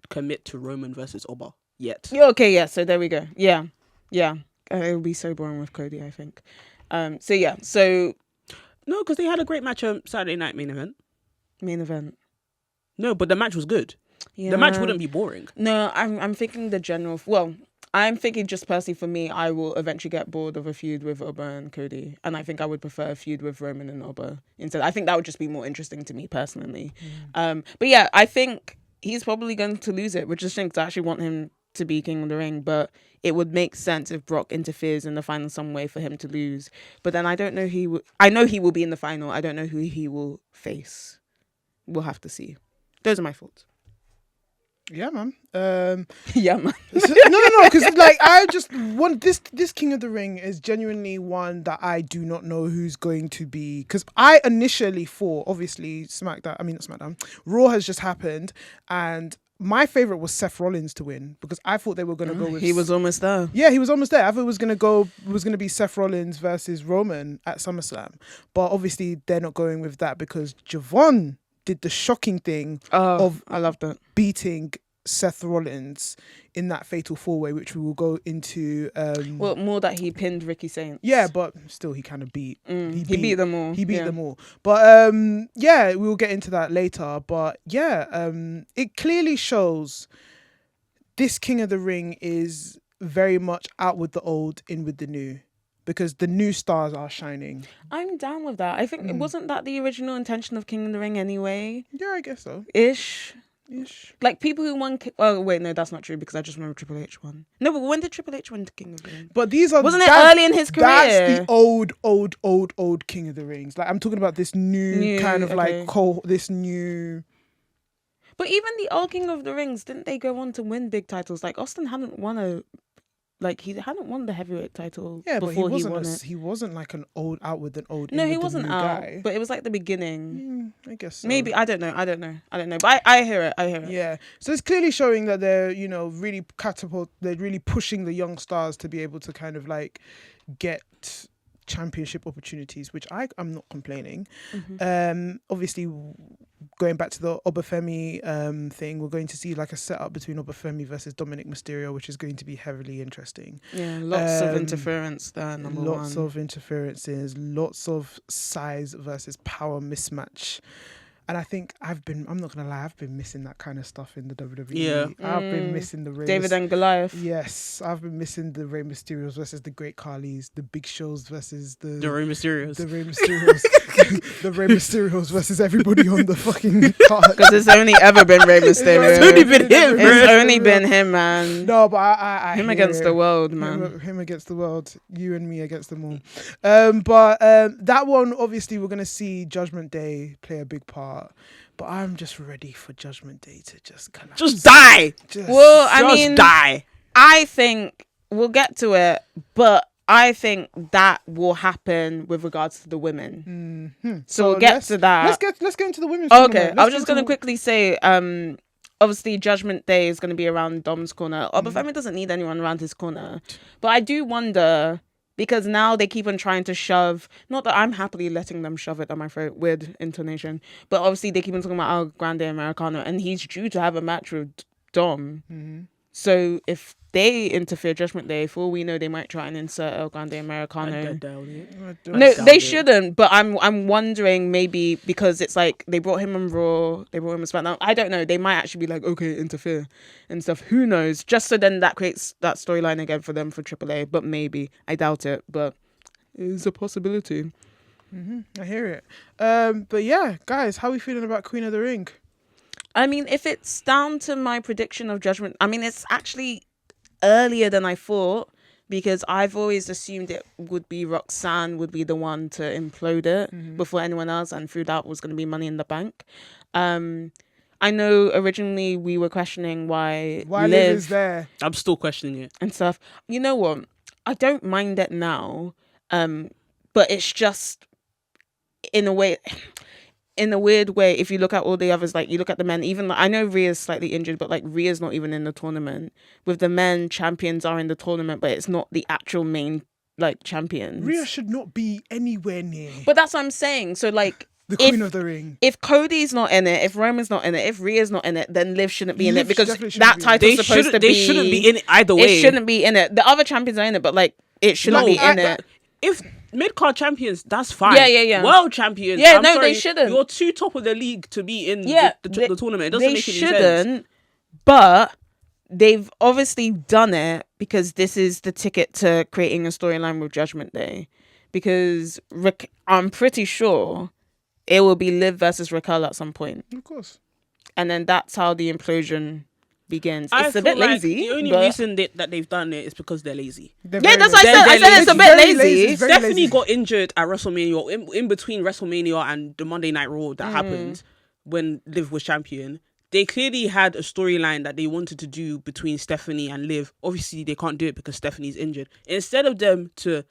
commit to Roman versus Oba yet. Yeah, okay, yeah. So there we go. Yeah. It'll be so boring with Cody, I think. So yeah. So No, because they had a great match on Saturday Night Main Event. main event. No, but the match was good. Yeah. The match wouldn't be boring. No, I'm thinking the general. Well, I'm thinking just personally for me, I will eventually get bored of a feud with Oba and Cody. And I think I would prefer a feud with Roman and Oba instead. I think that would just be more interesting to me personally. But yeah, I think he's probably going to lose it, which is a shame 'cause I actually want him to be King of the Ring. But it would make sense if Brock interferes in the final some way for him to lose. But then I don't know I know he will be in the final. I don't know who he will face. We'll have to see. Those are my thoughts. Yeah, man. Yeah, man. No, because like I just want this King of the Ring is genuinely one that I do not know who's going to be, because I initially thought, obviously Raw has just happened, and my favorite was Seth Rollins to win, because I thought they were going to go with. He was almost there. Yeah, he was almost there. I thought it was going to be Seth Rollins versus Roman at SummerSlam, but obviously they're not going with that because Javon did the shocking thing of I love that, beating Seth Rollins in that fatal 4-way, which we will go into. Well, more that he pinned Ricky Saints. Yeah, but still he kind of beat. He beat them all. He beat them all. But yeah, we'll get into that later. But yeah, it clearly shows this King of the Ring is very much out with the old, in with the new. Because the new stars are shining. I'm down with that. I think it wasn't that the original intention of King of the Ring anyway. Yeah, I guess so. Ish. Like people who won. Oh wait, no, that's not true because I just remember Triple H won. No, but when did Triple H win the King of the Ring? But these are wasn't it early in his career? That's the old King of the Rings. Like I'm talking about this new kind of like this new. But even the old King of the Rings, didn't they go on to win big titles? Like Austin hadn't won he hadn't won the heavyweight title before he won it. He wasn't like an old out with an old. No, he wasn't out. Guy. But it was like the beginning. I guess so. Maybe I don't know. But I hear it. Yeah. So it's clearly showing that they're really They're really pushing the young stars to be able to kind of like get championship opportunities, which I'm not complaining. Obviously, going back to the Obafemi thing, we're going to see like a setup between Obafemi versus Dominic Mysterio, which is going to be heavily interesting. Yeah, lots of interference there. Lots of interferences, lots of size versus power mismatch. And I think I'm not gonna lie, I've been missing that kind of stuff in the WWE. Yeah. I've been missing the David and Goliath. Yes, I've been missing the Rey Mysterios versus the Great Khali's, the Big Shows versus the Rey Mysterios. The Rey Mysterios. The Rey Mysterios versus everybody on the fucking card. Because it's only ever been Rey Mysterio. It's only been him. It's only been him, man. No, but I him against the world, man. Him against the world. You and me against them all. But that one, obviously, we're gonna see Judgment Day play a big part. But I'm just ready for Judgment Day to just collapse. Just die. Die. I think we'll get to it, but I think that will happen with regards to the women. So we'll get to that. Let's get into the women's. Okay, I was just going to quickly say, obviously Judgment Day is going to be around Dom's corner. Obafemi doesn't need anyone around his corner, but I do wonder. Because now they keep on trying to shove, not that I'm happily letting them shove it down my throat, weird intonation, but obviously they keep on talking about El Grande Americano, and he's due to have a match with Dom. So if they interfere Judgment Day, for all we know, they might try and insert El Grande Americano. No, they shouldn't, but I'm wondering maybe because it's like they brought him on Raw, they brought him on SmackDown. I don't know. They might actually be like, okay, interfere and stuff. Who knows? Just so then that creates that storyline again for them for AAA, but maybe. I doubt it, but it's a possibility. I hear it. But yeah, guys, how are we feeling about Queen of the Ring? I mean, if it's down to my prediction of Judgment, I mean, it's actually earlier than I thought because I've always assumed it would be Roxanne would be the one to implode it before anyone else, and through that was going to be Money in the Bank. I know originally we were questioning why Liv is there. I'm still questioning it and stuff. You know what? I don't mind it now, but it's just in a way. In a weird way, if you look at all the others, like you look at the men, even I know Rhea's slightly injured, but like Rhea's not even in the tournament. With the men, champions are in the tournament, but it's not the actual main like champions. Rhea should not be anywhere near. But that's what I'm saying. So like the Queen of the Ring. If Cody's not in it, if Roman's not in it, if Rhea's not in it, then Liv shouldn't be in it because that title's supposed to be. They shouldn't be in it either way. It shouldn't be in it. The other champions are in it, but like it shouldn't be in it. If mid-card champions, that's fine. Yeah. World champions, they shouldn't. You're too top of the league to be in the tournament. It doesn't make any sense. They shouldn't, but they've obviously done it because this is the ticket to creating a storyline with Judgment Day. Because I'm pretty sure it will be Liv versus Raquel at some point. Of course. And then that's how the implosion begins. I It's a feel bit like lazy. The only but reason that they've done it is because they're lazy. They're yeah, very that's what lazy. I said. I said it's a bit very lazy. It's very Stephanie lazy. got injured at WrestleMania, in between WrestleMania and the Monday Night Raw that happened when Liv was champion. They clearly had a storyline that they wanted to do between Stephanie and Liv. Obviously, they can't do it because Stephanie's injured. Instead of them to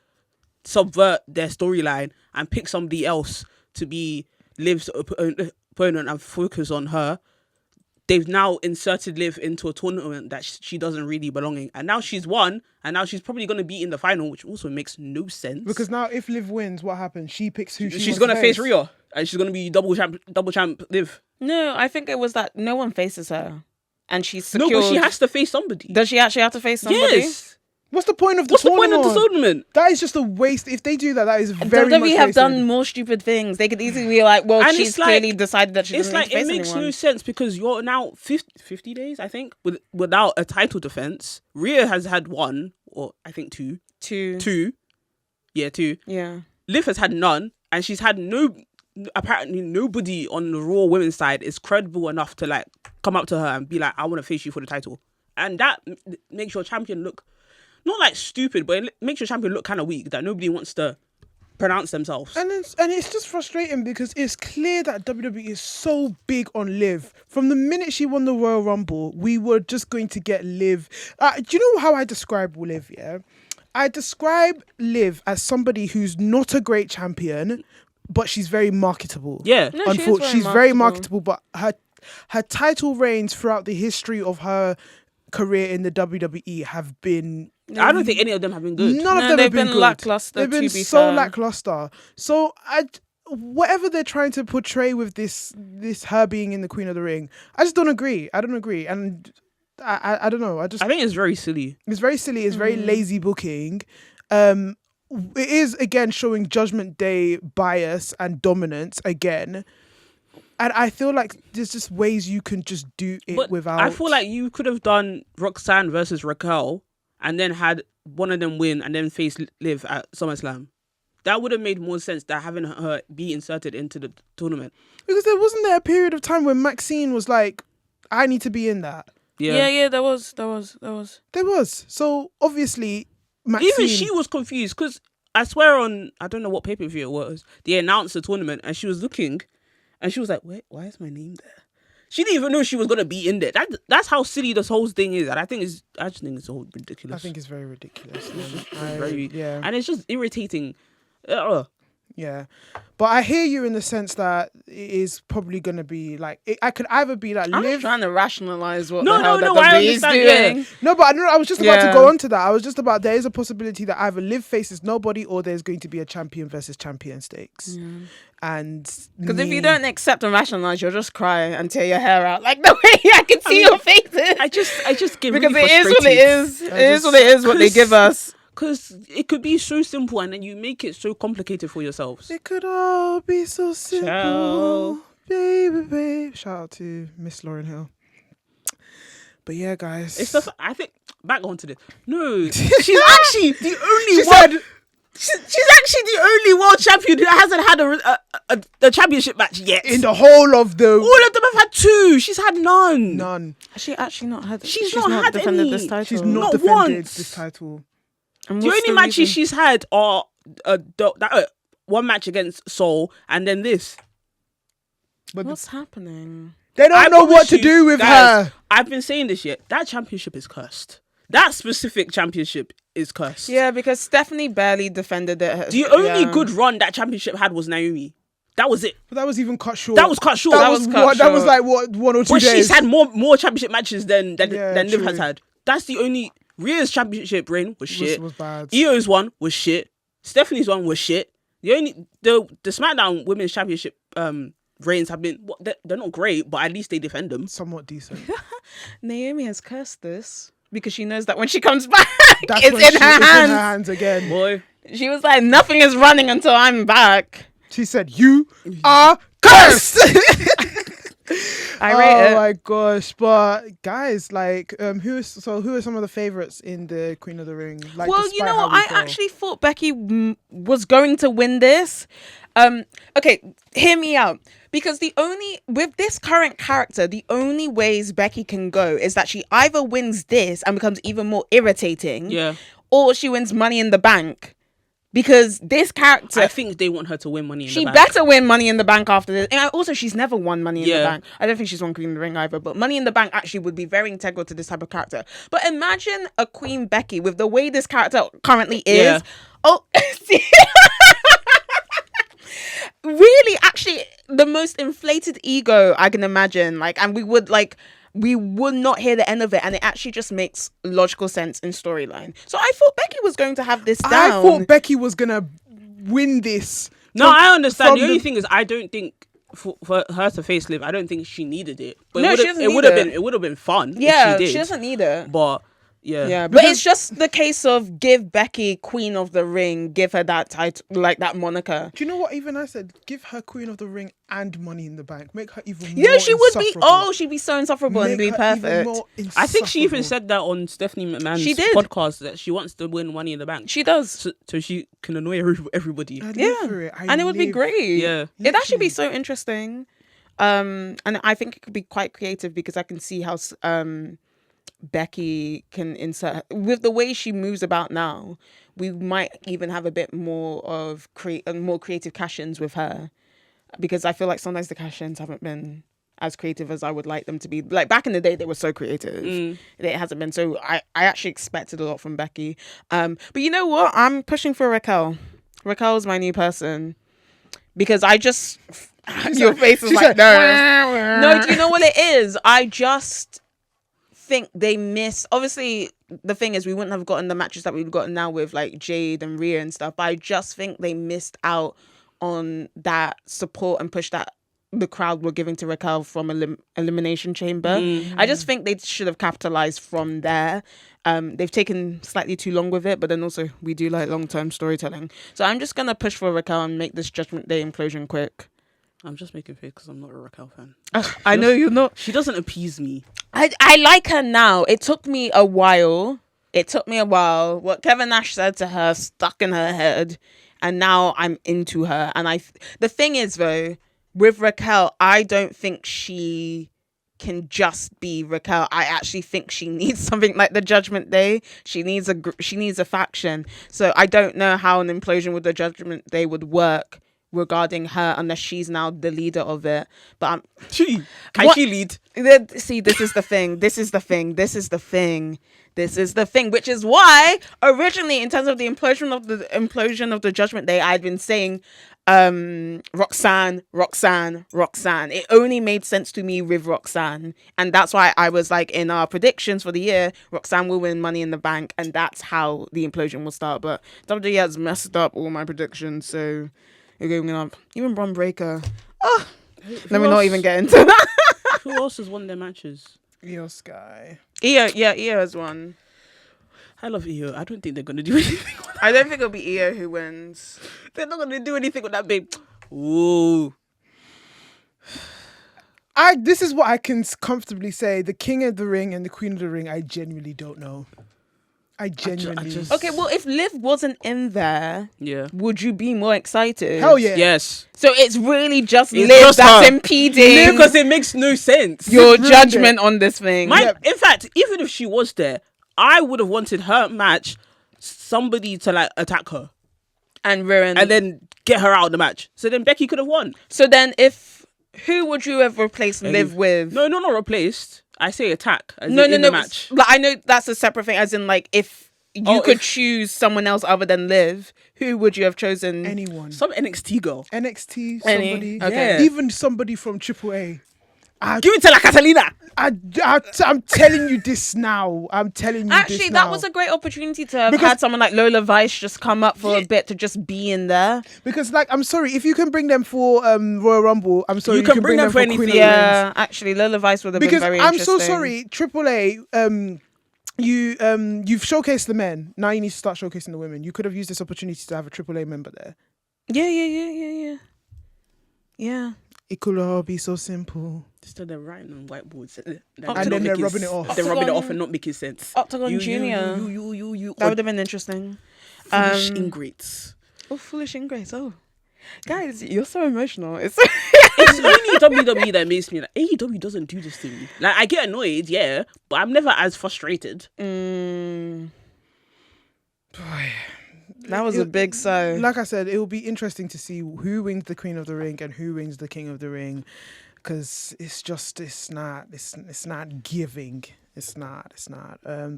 subvert their storyline and pick somebody else to be Liv's opponent and focus on her, they've now inserted Liv into a tournament that she doesn't really belong in. And now she's won, and now she's probably going to be in the final, which also makes no sense. Because now if Liv wins, what happens? She picks who she's going to face Rhea, and she's going to be double champ Liv. No, I think it was that no one faces her. And she's secured. No, but she has to face somebody. Does she actually have to face somebody? Yes. What's the point of the What's the tournament? point of the tournament? That is just a waste. If they do that, that is very much WWE have wasted. done more stupid things. They could easily be like, well, And she's it's like- clearly decided that she It's doesn't like need to it face makes anyone. no sense because you're now 50 days, I think, without a title defense. Rhea has had one, or I think two. Two. Yeah, two. Yeah. Liv has had none, and she's had apparently nobody on the Raw women's side is credible enough to like come up to her and be like, I want to face you for the title. And that makes your champion look not like stupid, but it makes your champion look kind of weak, that nobody wants to pronounce themselves. And it's just frustrating because it's clear that WWE is so big on Liv. From the minute she won the Royal Rumble, we were just going to get Liv. Do you know how I describe Liv? Yeah, I describe Liv as somebody who's not a great champion, but she's very marketable. Yeah. No, she is Unfortunately, very she's very marketable. marketable, but her title reigns throughout the history of her career in the WWE have been. I don't think any of them have been good. None of them they've have been good. lackluster. They've been to be so fair. lackluster. So whatever they're trying to portray with this her being in the Queen of the Ring, I just don't agree. I don't agree, and I don't know. I think it's very silly. It's very silly. It's very lazy booking. It is again showing Judgment Day bias and dominance again. And I feel like there's just ways you can just do it But without. I feel like you could have done Roxanne versus Raquel and then had one of them win and then face Liv at SummerSlam. That would have made more sense than having her be inserted into the tournament. because there wasn't there a period of time when Maxine was like, I need to be in that. Yeah, there was. There was. So obviously Maxine. Even she was confused because I swear on, I don't know what pay-per-view it was, they announced the tournament and she was looking and she was like, wait, why is my name there? She didn't even know she was going to be in there. That's how silly this whole thing is. And I just think it's all ridiculous. I think it's very ridiculous. Yeah. Yeah. And it's just irritating. Yeah, but I hear you in the sense that it is probably going to be like I could either be like I'm Liv. just trying to rationalize what No, the hell no, that I WWE is understand, doing. No, but I was just about to Yeah. go on to that. I was just about there is a possibility that either Liv faces nobody or there's going to be a champion versus champion stakes. And Because if you don't accept and rationalize, you'll just cry and tear your hair out like the way I can see your faces. I just get Because really it is what it is. It is what it is. What they give us. Because it could be so simple and then you make it so complicated for yourselves. it could all be so simple, Ciao. baby. Shout out to Miss Lauryn Hill. But yeah, guys, It's just, I think, back onto this. No, she's actually the only She one. said- She's actually the only world champion who hasn't had a championship match yet. in the whole of the All of them have had two. She's had none. none. Has she actually not had? She's not had defended any. this title. She's Not not defended once. this title. And The what's only matches reason? she's had are one match against Seoul and then this. But What's happening? they don't I know what promise to you, do with guys, her. I've been saying this yet. That championship is cursed. That specific championship is cursed. Yeah, because Stephanie barely defended it. The only good run that championship had was Naomi. That was it. But that was even cut short. That was cut short. That was was cut what, that was short. like what 1 or 2 But days. she's had more championship matches than Yeah, Liv true. has had. That's the only. Rhea's championship reign was shit. was bad. Io's one was shit. Stephanie's one was shit. The SmackDown Women's Championship reigns have been they're not great, but at least they defend them. Somewhat decent. Naomi has cursed this because she knows that when she comes back, That's it's when in it's her in her hands. hands again. Boy, She was like, nothing is running until I'm back. She said, "You are cursed." I rate Oh it. my gosh! But guys, like, who are some of the favorites in the Queen of the Ring? Like, Well, you despite know how what? we I feel. actually thought Becky was going to win this. Okay, hear me out. Because with this current character, the only ways Becky can go is that she either wins this and becomes even more irritating, Yeah. or she wins Money in the Bank. Because this character, I think they want her to win Money in the she Bank. better win Money in the Bank after this. And also, she's never won Money in the Yeah. Bank. I don't think she's won Queen of the Ring either. But Money in the Bank actually would be very integral to this type of character. But imagine a Queen Becky with the way this character currently is. Yeah. Oh, see? Really, actually, the most inflated ego I can imagine. Like, and we would not hear the end of it, and it actually just makes logical sense in storyline. So I thought Becky was going to have this down. I thought Becky was gonna win this. No, I understand. from The only thing is, I don't think for her to face Liv, I don't think she needed it. But No, she doesn't need it. It would have been fun. Yeah, if she did. she doesn't need it. But yeah, Yeah, but it's just the case of give Becky Queen of the Ring, give her that title, like that moniker. Do you know what? Even I said, give her Queen of the Ring and Money in the Bank. Make her even more. Yeah, she would be. insufferable. Oh, she'd be so insufferable and Make be her even perfect. more I think she even insufferable. said that on Stephanie McMahon's She did. podcast that she wants to win Money in the Bank, She does, so she can annoy everybody. I live yeah, for it. and it would be great. Yeah. It'd actually be so interesting. And I think it could be quite creative because I can see how Becky can insert with the way she moves about now. We might even have a bit more of more creative cash-ins with her, because I feel like sometimes the cash-ins haven't been as creative as I would like them to be. Like back in the day, they were so creative. It hasn't been. So I actually expected a lot from Becky. But you know what? I'm pushing for Raquel. Raquel's my new person because I just your face is like no. No, do you know what it is? I just think they miss. Obviously, the thing is, we wouldn't have gotten the matches that we've gotten now with like Jade and Rhea and stuff. But I just think they missed out on that support and push that the crowd were giving to Raquel from Elimination Chamber. I just think they should have capitalized from there. They've taken slightly too long with it, but then also we do like long-term storytelling. So I'm just gonna push for Raquel and make this Judgment Day implosion quick. I'm just making face because I'm not a Raquel fan. I know you're not. She doesn't appease me. I like her now. It took me a while. What Kevin Nash said to her stuck in her head, and now I'm into her. And the thing is though, with Raquel, I don't think she can just be Raquel. I actually think she needs something like the Judgment Day. She needs a faction. So I don't know how an implosion with the Judgment Day would work regarding her unless she's now the leader of it. But Can she lead? See, this is the thing, which is why originally, in terms of the implosion of the Judgment Day, I'd been saying Roxanne. It only made sense to me with Roxanne, and that's why I was like, in our predictions for the year, Roxanne will win Money in the Bank, and that's how the implosion will start. But WWE has messed up all my predictions, so you're going up. Even Braun Breaker. Oh, let me not even get into that. Who else has won their matches? Io Sky. Io has won. I love Io. I don't think they're gonna do anything. I don't think it'll be Io who wins. They're not gonna do anything with that babe. Ooh. This is what I can comfortably say. The King of the Ring and the Queen of the Ring, I genuinely don't know. I genuinely. Okay, well, if Liv wasn't in there, Yeah. would you be more excited? Hell yeah. Yes. So it's really just It's Liv just that's her. impeding Because it makes no sense. your ruined judgment on this thing. In fact, even if she was there, I would have wanted her match somebody to like attack her and ruin. and then get her out of the match. So then Becky could have won. So then, who would you have replaced Liv with? No, not replaced. I say attack. As No, in no. the match. Like, I know that's a separate thing. As in, like, if you could if- choose someone else other than Liv, who would you have chosen? Anyone. Some NXT girl. NXT, Any? somebody. Okay. Yeah. Even somebody from AAA. Give it to La Catalina. I'm telling you this now. Actually, that was a great opportunity to have had someone like Lola Vice just come up for a bit to just be in there. Because, like, I'm sorry, if you can bring them for Royal Rumble, I'm sorry, You can bring them for Queen anything. of the Yeah, actually, Lola Vice would have Because been very I'm interesting. so sorry, AAA. You've showcased the men. Now you need to start showcasing the women. You could have used this opportunity to have a AAA member there. Yeah. It could all be so simple. Instead they're writing on whiteboards. And then they're rubbing it off. They're rubbing it off and not making sense. Octagon Junior. You. That would have been interesting. Foolish ingrates. Oh, foolish ingrates. Oh, guys, you're so emotional. It's It's only WWE that makes me like, AEW doesn't do this to me. Like, I get annoyed, yeah, but I'm never as frustrated. Boy. That was a big so. Like I said, it will be interesting to see who wins the Queen of the Ring and who wins the King of the Ring, because it's not giving. It's not.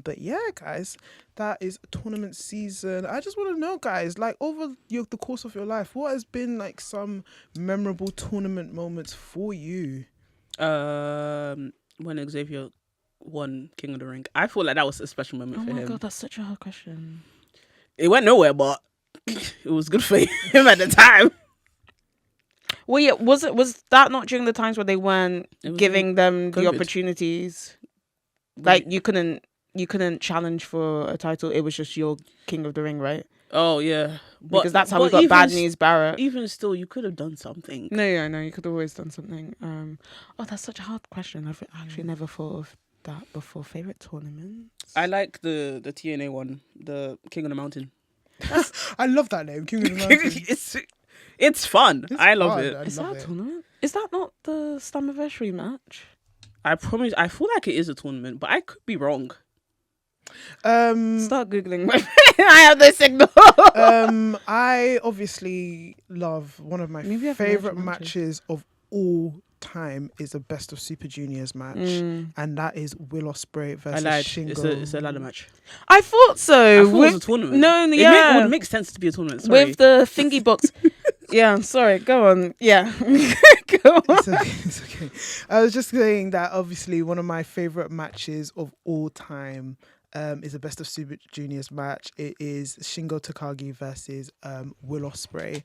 But yeah, guys, that is tournament season. I just want to know, guys, like over the course of your life, what has been like some memorable tournament moments for you? When Xavier won King of the Ring, I feel like that was a special moment for him. Oh my god, that's such a hard question. It went nowhere, but it was good for him at the time. Well, yeah, was that not during the times where they weren't giving them the COVID. opportunities? Like you couldn't challenge for a title. It was just your King of the Ring, right? Oh yeah, Because that's how we got Bad News Barrett. Even still, you could have done something. No, yeah, no, you could have always done something. Oh, that's such a hard question. I've actually never thought of that before. Favorite tournaments? I like the TNA one, the King of the Mountain. I love that name, King of the Mountain. It's fun. I love fun. it. Is that a tournament? Is that not the Slammiversary match? I promise. I feel like it is a tournament, but I could be wrong. Start googling. I have the signal. I obviously love one of my Maybe I've favorite mentioned matches of all time is a Best of Super Juniors match, and that is Will Ospreay I versus lied. Shingo. It's a ladder match. I thought so. I thought it was a tournament. No, It yeah. would make sense to be a tournament. Sorry. With the thingy box. Yeah, sorry. Go on. Yeah. Go on. It's okay. I was just saying that obviously one of my favorite matches of all time is a Best of Super Juniors match. It is Shingo Takagi versus Will Ospreay,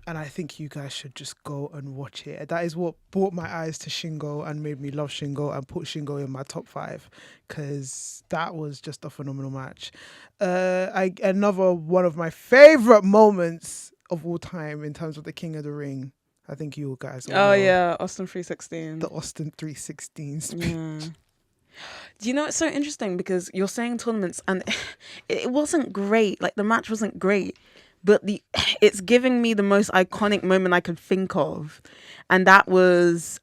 and I think you guys should just go and watch it. That is what brought my eyes to Shingo and made me love Shingo and put Shingo in my top 5, because that was just a phenomenal match. Another one of my favorite moments of all time in terms of the King of the Ring. I think you guys all know. Yeah, Austin 316. The Austin 316 speech. Yeah. Do you know, it's so interesting because you're saying tournaments and it wasn't great. Like the match wasn't great, but it's giving me the most iconic moment I could think of. And that was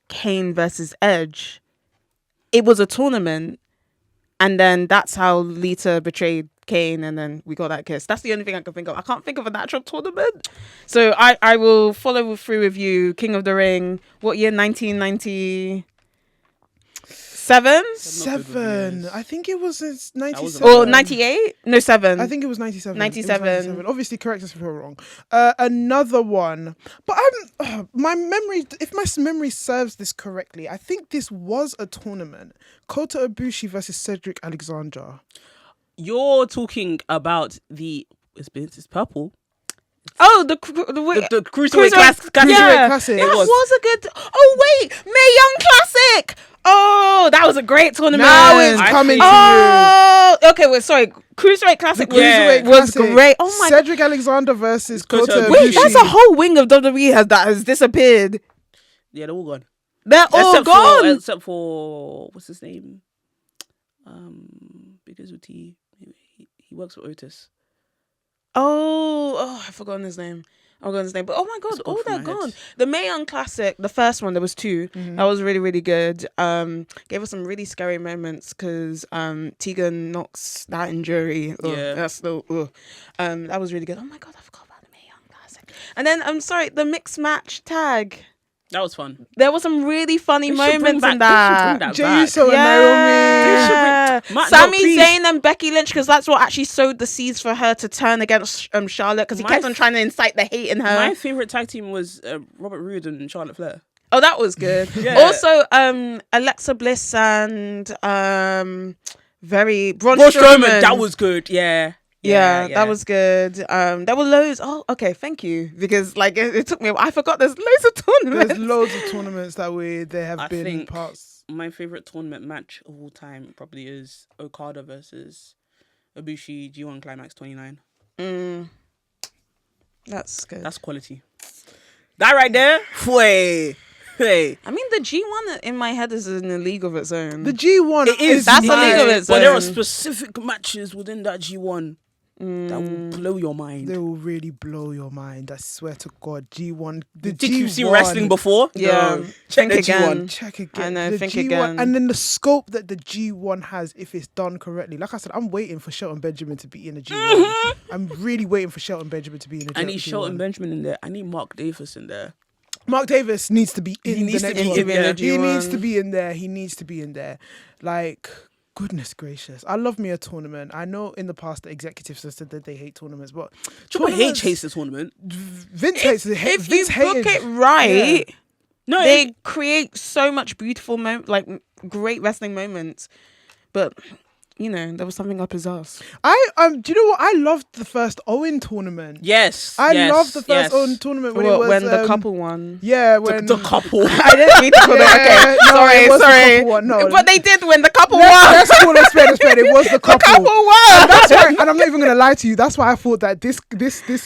Kane versus Edge. It was a tournament, and then that's how Lita betrayed Kane, and then we got that kiss. That's the only thing I can think of. I can't think of an actual tournament. So I will follow through with you. King of the Ring. What year? 1990. Seven? I think it was 97. Or 98? No, 7. I think it was 97. 97. It was 97. Obviously, correct us if we're wrong. Another one. But my memory, if my memory serves this correctly, I think this was a tournament. Kota Ibushi versus Cedric Alexander. You're talking about it's purple. Oh, the Cruiserweight Classic. Yeah, Classic. that was a good. Oh wait, Mae Young Classic. Oh, that was a great tournament. Now it's coming to you. Oh, okay. Well, sorry. Cruiserweight Classic was great. Oh my Cedric Alexander versus Kota Ibushi. Wait, that's a whole wing of WWE has disappeared. Yeah, they're all gone. They're all gone. Except for what's his name? Because of he works for Otis. Oh, I've forgotten his name. But oh my god, all they're gone. The Mae Young Classic, the first one, there was 2. That was really, really good. Gave us some really scary moments because Tegan knocks that injury. That's still. That was really good. Oh my god, I forgot about the Mae Young Classic. And then I'm sorry, the mixed match tag. That was fun. There were some really funny moments in that. Jey Uso and Naomi. Sami Zayn and Becky Lynch, because that's what actually sowed the seeds for her to turn against Charlotte, because he kept on trying to incite the hate in her. My favourite tag team was Robert Roode and Charlotte Flair. Oh, that was good. Yeah. Also, Alexa Bliss and Braun Strowman. That was good. Yeah. Yeah, that was good. There were loads. Oh, okay, thank you. Because like it took me. I forgot. There's loads of tournaments. There's loads of tournaments that there have been parts. My favorite tournament match of all time probably is Okada versus Ibushi G1 Climax 29. That's good. That's quality. That right there, way. Hey. I mean, the G1 in my head is in a league of its own. The G1 It is. That's a league of its But there are own. specific matches within that G1 that will blow your mind. They will really blow your mind. I swear to God, G1. The Think G1, you've seen wrestling before? Yeah. No. Check Think the again. G1. Check again. I know, The think G1, again. and then the scope that the G1 has, if it's done correctly. Like I said, I'm waiting for Shelton Benjamin to be in the G1. I'm really waiting for Shelton Benjamin to be in the G1. I need Shelton Benjamin in there. I need Mark Davis in there. Mark Davis needs to be in needs the to next be one. in there. He needs to be in there. He needs to be in there. Like, goodness gracious. I love me a tournament. I know in the past the executives have said that they hate tournaments, but Triple H tournaments- hates the tournament. Vince hates it. If Vince you book hated- it right, No, they create so much beautiful, great wrestling moments. But, you know, there was something up his ass. do you know what? I loved the first Owen tournament. yes. I yes, loved the first yes. Owen tournament when it was When the couple won. Yeah, when The couple. I didn't mean to call Yeah, it. Okay, no, sorry, it was the sorry. couple one, no. But they did when the couple Let's, won. let's call it spade a spade. It was the couple. Couple won. And that's why, and I'm not even gonna lie to you. That's why I thought that this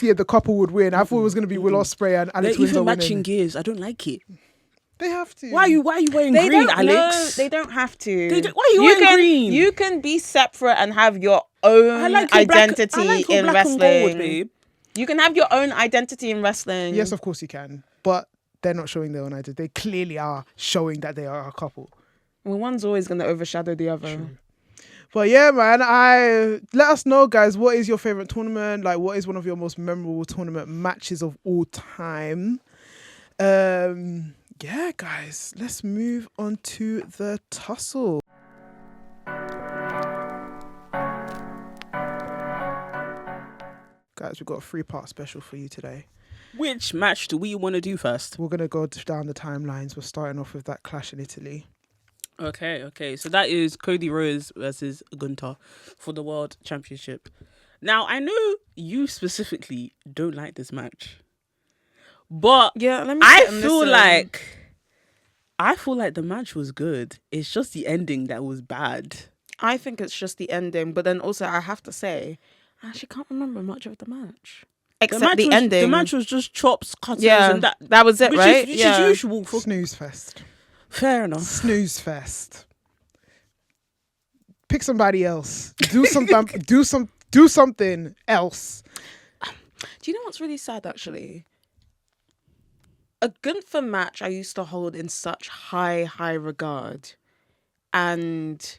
year the couple would win. I thought it was gonna be Will Ospreay and They're Alex Windsor even matching winning. gears. I don't like it. They have to. Why are you wearing They green, don't, Alex? no, they don't have to. Why are you wearing green? You can be separate and have your own I like your identity black, I like your in black wrestling. and gold, babe. You can have your own identity in wrestling. Yes, of course you can, but they're not showing their own identity. They clearly are showing that they are a couple. Well, one's always going to overshadow the other. True. But yeah, man, let us know, guys. What is your favorite tournament? Like, what is one of your most memorable tournament matches of all time? Yeah, guys, let's move on to the tussle. Guys, we've got a 3-part special for you today. Which match do we want to do first? We're going to go down the timelines. We're starting off with that clash in Italy. Okay. So that is Cody Rhodes versus Gunther for the World Championship. Now, I know you specifically don't like this match. But Yeah, let me I sit and feel listen. like the match was good. It's just the ending that was bad. I think it's just the ending, but then also I have to say, I actually can't remember much of the match. Except the ending. The match was just chops, cutters, yeah, and that was it, which right? Which is usual for Snooze fest. fair enough. Snooze fest. Pick somebody else. Do something. Do something else. Do you know what's really sad, actually? A Gunther match I used to hold in such high regard. And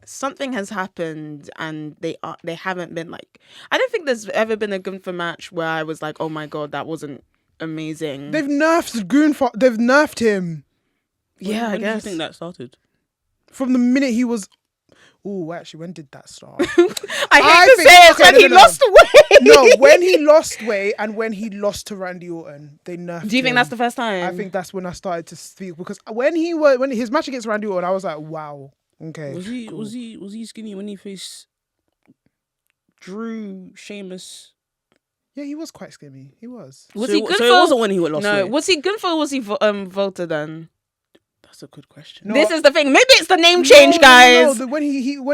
something has happened and they haven't been like... I don't think there's ever been a Gunther match where I was like, oh my God, that wasn't amazing. They've nerfed Gunther. They've nerfed him yeah, I When do you guess. think that started? from the minute he was... Oh, actually, when did that start? I hate I to think- say it, okay, when no, he no. lost weight. No, when he lost weight and when he lost to Randy Orton, they nerfed Do you think him. that's the first time? I think that's when I started to speak, because when his match against Randy Orton, I was like, wow, okay. Was he skinny when he faced Drew, Sheamus? Yeah, he was quite skinny. He was. Was so, he good so for... it wasn't when he lost No, weight. was he Gunther or was he Volta then? That's a good question. No, This is the thing. Maybe it's the name change, No, guys. when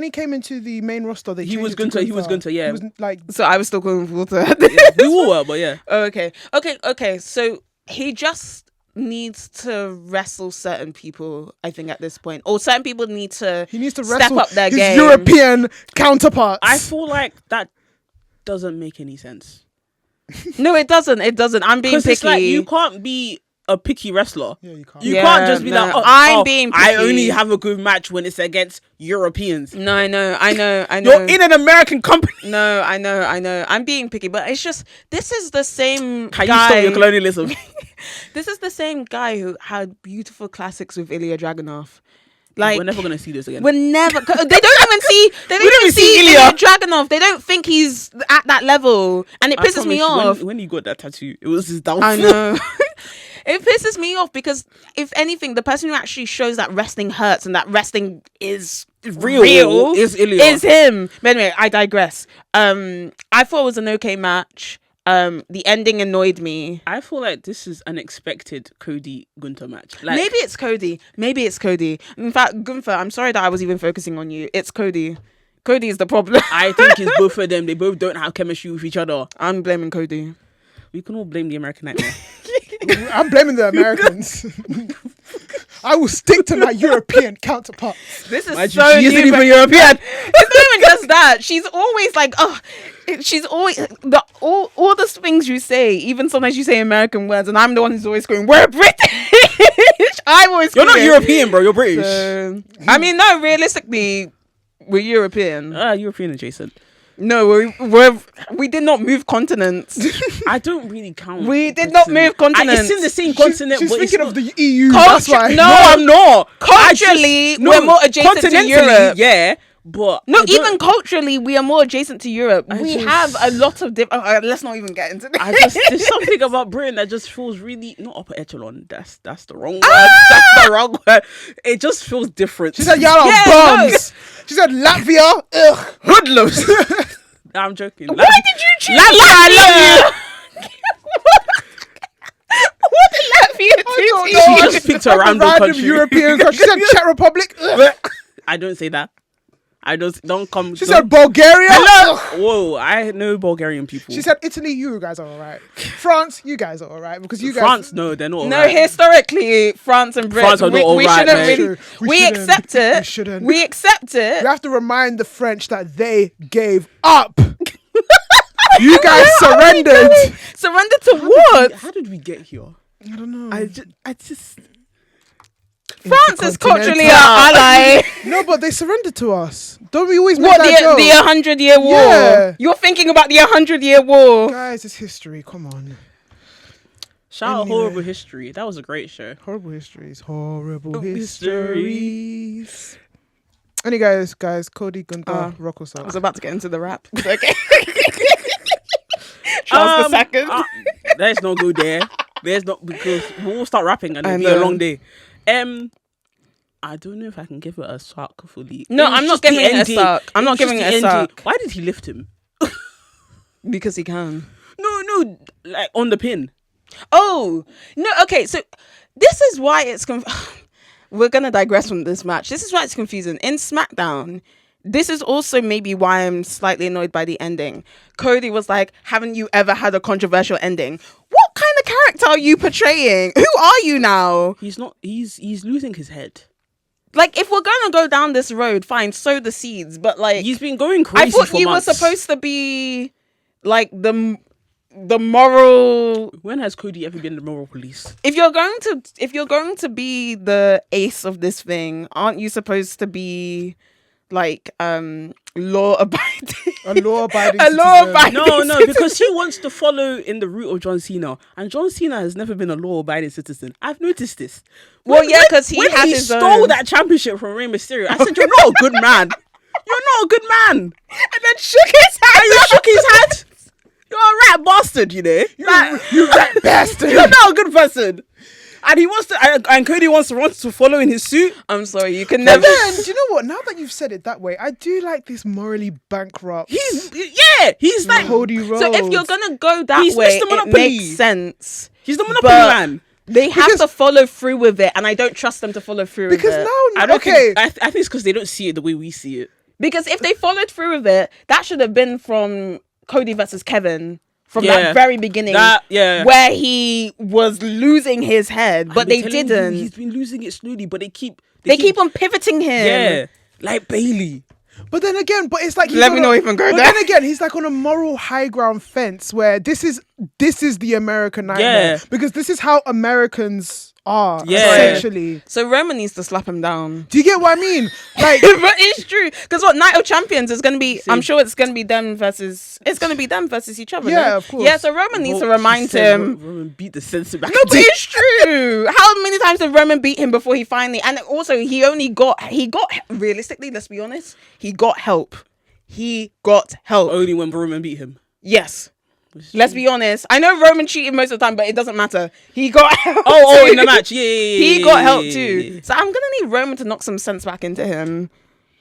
he came into the main roster, He was Gunther. He was Gunther. Yeah, He was like, So I was still calling Volta. we all were, but yeah. Oh, okay. So he just needs to wrestle certain people, I think, at this point. Or certain people need to he needs to step wrestle up their his game. European counterparts. I feel like that doesn't make any sense. No, it doesn't. I'm being Because picky. it's like you can't be a picky wrestler. yeah, you can't. You Yeah, can't just be no. like, I'm being I picky. only have a good match when it's against Europeans. No, I know. You're in an American company. No, I know. I'm being picky, but it's just, this is the same Can you stop your guy. colonialism? This is the same guy who had beautiful classics with Ilya Dragunov. Like, We're never gonna see this again. we're never. They don't even see. They don't even see Ilya Dragunov. They don't think he's at that level, and it I pisses me promise you, off. when he got that tattoo, it was his downfall. I know. It pisses me off because, if anything, the person who actually shows that wrestling hurts and that wrestling is real is Ilya. is him. But anyway, I digress. I thought it was an okay match. The ending annoyed me. I feel like this is an expected Cody Gunther match. Like, Maybe it's Cody. In fact, Gunther, I'm sorry that I was even focusing on you. It's Cody. Cody is the problem. I think it's both of them. They both don't have chemistry with each other. I'm blaming Cody. We can all blame the American Nightmare. I'm blaming the Americans. I will stick to my European counterpart. This is She so isn't new, even but European. it's not even just that. She's always like, she's always all the things you say. Even sometimes you say American words, and I'm the one who's always going, "We're British." I'm always. You're not going. European, bro. You're British. I mean, no. Realistically, we're European. European adjacent. No, we did not move continents. I don't really count. We did not move continents. It's in the same continent. She's but thinking it's of the EU. That's why. No, No, I'm not. culturally, we're more adjacent to continentally, Europe. Yeah, but No, I don't- even culturally, we are more adjacent to Europe. We have a lot of different. Let's not even get into this. There's something about Britain that just feels really not upper echelon. That's the wrong word. That's the wrong word. It just feels different. She said, "Y'all are bums." She said, "Latvia, ugh, hoodlums." I'm joking. Why did you choose Latvia? I love you. What did Latvia do don't to know. you? Just picked a random country. European country." She said, "Czech Republic." Ugh. I don't say that. I don't come. She said, "Bulgaria." Hello. Ugh. Whoa, I know Bulgarian people. She said, "Italy, you guys are all right. France, you guys are all right because you guys." France, no, they're not. No, alright. historically, France and Britain, France are not we alright, shouldn't man. really. We We shouldn't. accept We it. shouldn't. We accept it. You have to remind the French that they gave up. You guys surrendered. Surrender to what? How did we get here? I don't know. I just. France is culturally Intercontinental. our ally. No, but they surrendered to us. Don't we always make What, that joke? the 100-year war? Yeah. You're thinking about the 100-year war. Guys, it's history. Come on. Shout out Anyway. Horrible History. That was a great show. Horrible histories. Horrible History. histories. Any guys, Cody, Gunther, rock or I something. was about to get into the rap. Okay. Charles the second. Let's not go there. There's not because we'll start rapping and I it'll be a know. long day. I don't know if I can give it a suck fully. No, It was I'm not just the giving it a ending. suck. I'm It not was just giving the it a ending. suck. Why did he lift him? Because he can. No, like on the pin. Oh, no, okay, so this is why it's we're going to digress from this match. This is why it's confusing. In SmackDown, this is also maybe why I'm slightly annoyed by the ending. Cody was like, haven't you ever had a controversial ending? What kind of character are you portraying? Who are you now? He's not. He's losing his head. Like, if we're going to go down this road, fine, sow the seeds. But, like, He's been going crazy. I thought for you months. were supposed to be, like, the moral. When has Cody ever been the moral police? If you're going to be the ace of this thing, aren't you supposed to be like law abiding? A law-abiding A citizen. law-abiding- No, because he wants to follow in the route of John Cena, and John Cena has never been a law-abiding citizen. I've noticed this. Well, yeah, because he when had he his stole own. that championship from Rey Mysterio, I said, "You're not a good man. You're not a good man." And then shook his hand. And you shook his hand. You're a rat bastard, you know. You rat bastard. You're not a good person. And he wants to, and Cody wants to follow in his suit. I'm sorry, you can But never. then, do you know what? Now that you've said it that way, I do like this morally bankrupt. He's like Cody Rhodes. So if you're gonna go that He's way, Mr. it Monopoly. makes sense. he's the monopoly But- man. They have Because- to follow through with it, and I don't trust them to follow through with because it. now, I don't okay, think. I think it's because they don't see it the way we see it. Because if they followed through with it, that should have been from Cody versus Kevin from Yeah. that very beginning, Yeah. where he was losing his head, but I've they been telling you, didn't. He's been losing it slowly, but they keep on pivoting him. yeah, like Bailey. but then again, but it's like he's Let on me a- not even go But there. then again, he's like on a moral high ground fence where this is the American nightmare Yeah. because this is how Americans are Yeah. essentially. So Roman needs to slap him down. Do you get what I mean? Like, But it's true, because what Night of Champions is going to be, I'm See. sure it's going to be them versus each other. Yeah, no? of course. Yeah, so Roman needs to remind him. Roman beat the sense back. No, but it's true. How many times did Roman beat him before he finally? And also, he got realistically. Let's be honest. He got help. He got help. Only when Roman beat him. Yes. Let's be honest. I know Roman cheated most of the time, but it doesn't matter. He got help. Oh, too. in the match, yeah. He got help too. So I'm gonna need Roman to knock some sense back into him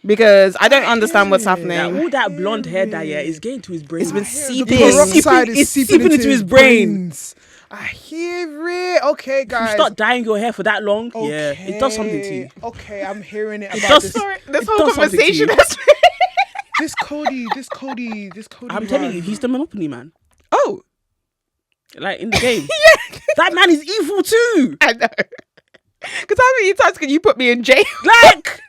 because I don't understand what's happening. All that blonde hair dye is getting to his brain. It's been the seeping. peroxide It's is seeping into his brain. brains. I hear it. Okay, You guys. start dyeing your hair for that long, yeah, Okay. it does something to you. Okay, I'm hearing it about does- this. Sorry, this It whole does something to conversation you. has This Cody. I'm telling you, he's the monopoly man. Oh, Like in the game. That man is evil too. I know. Because how many times can you put me in jail? Like,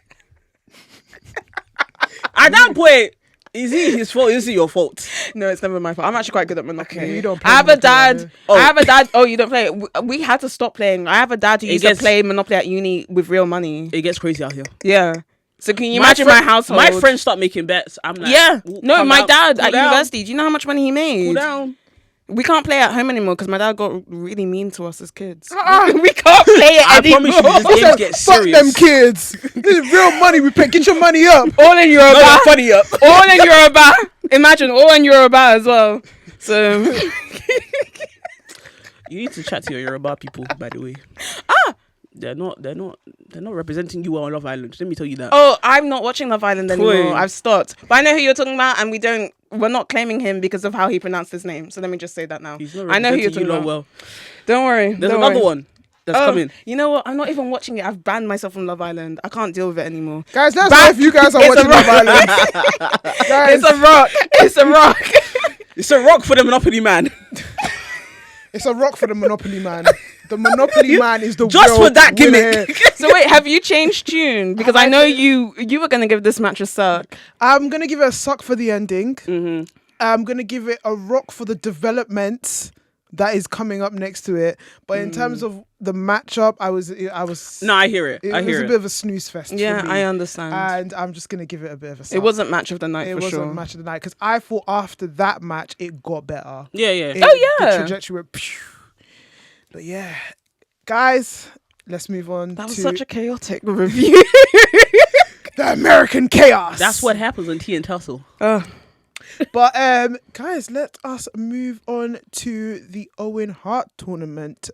at that point, is it his fault? Is it your fault? No, it's never my fault. I'm actually quite good at Monopoly. Okay, you don't play I have a Monopoly, dad. no. I have a dad. Oh, you don't play it? We had to stop playing. I have a dad who used to play Monopoly at uni with real money. It gets crazy out here. Yeah. So can you imagine my household? My friends start making bets. I'm like, yeah. No, calm my down, dad cool at down, university. Do you know how much money he made? Cool down. We can't play at home anymore because my dad got really mean to us as kids. We can't play it I anymore. promise you, this game gets Fuck serious. them kids. This is real money we pay. Get your money up. All in Yoruba. Not funny up. All in Yoruba. Imagine all in Yoruba as well. So You need to chat to your Yoruba people, by the way. They're not representing you well on Love Island. Let me tell you that. oh, I'm not watching Love Island anymore. Cool. I've stopped. But I know who you're talking about, and we're not claiming him because of how he pronounced his name. So let me just say that now. He's not I know who you're representing talking you about. lot well. Don't worry. There's don't another worry. one that's coming. You know what? I'm not even watching it. I've banned myself from Love Island. I can't deal with it anymore. Guys, let's know if you guys are It's a watching Love Island. Guys, It's a rock. It's a rock. It's a rock for the Monopoly man. it's a rock for the Monopoly man. The Monopoly man is the Just real for that winner gimmick. here. So wait, have you changed tune? Because I know you were gonna give this match a suck. I'm gonna give it a suck for the ending. Mm-hmm. I'm gonna give it a rock for the development that is coming up next to it. But in terms of the matchup, I was. No, I hear it. It I was hear a it. bit of a snooze fest. Yeah, for me. I understand. And I'm just gonna give it a bit of a suck. It wasn't match of the night It for wasn't sure. match of the night because I thought after that match it got better. Yeah. The trajectory went. Phew. But yeah, guys, let's move on. That was to such a chaotic review. the American chaos. That's what happens on Tea and Tussle. But guys, let us move on to the Owen Hart tournament.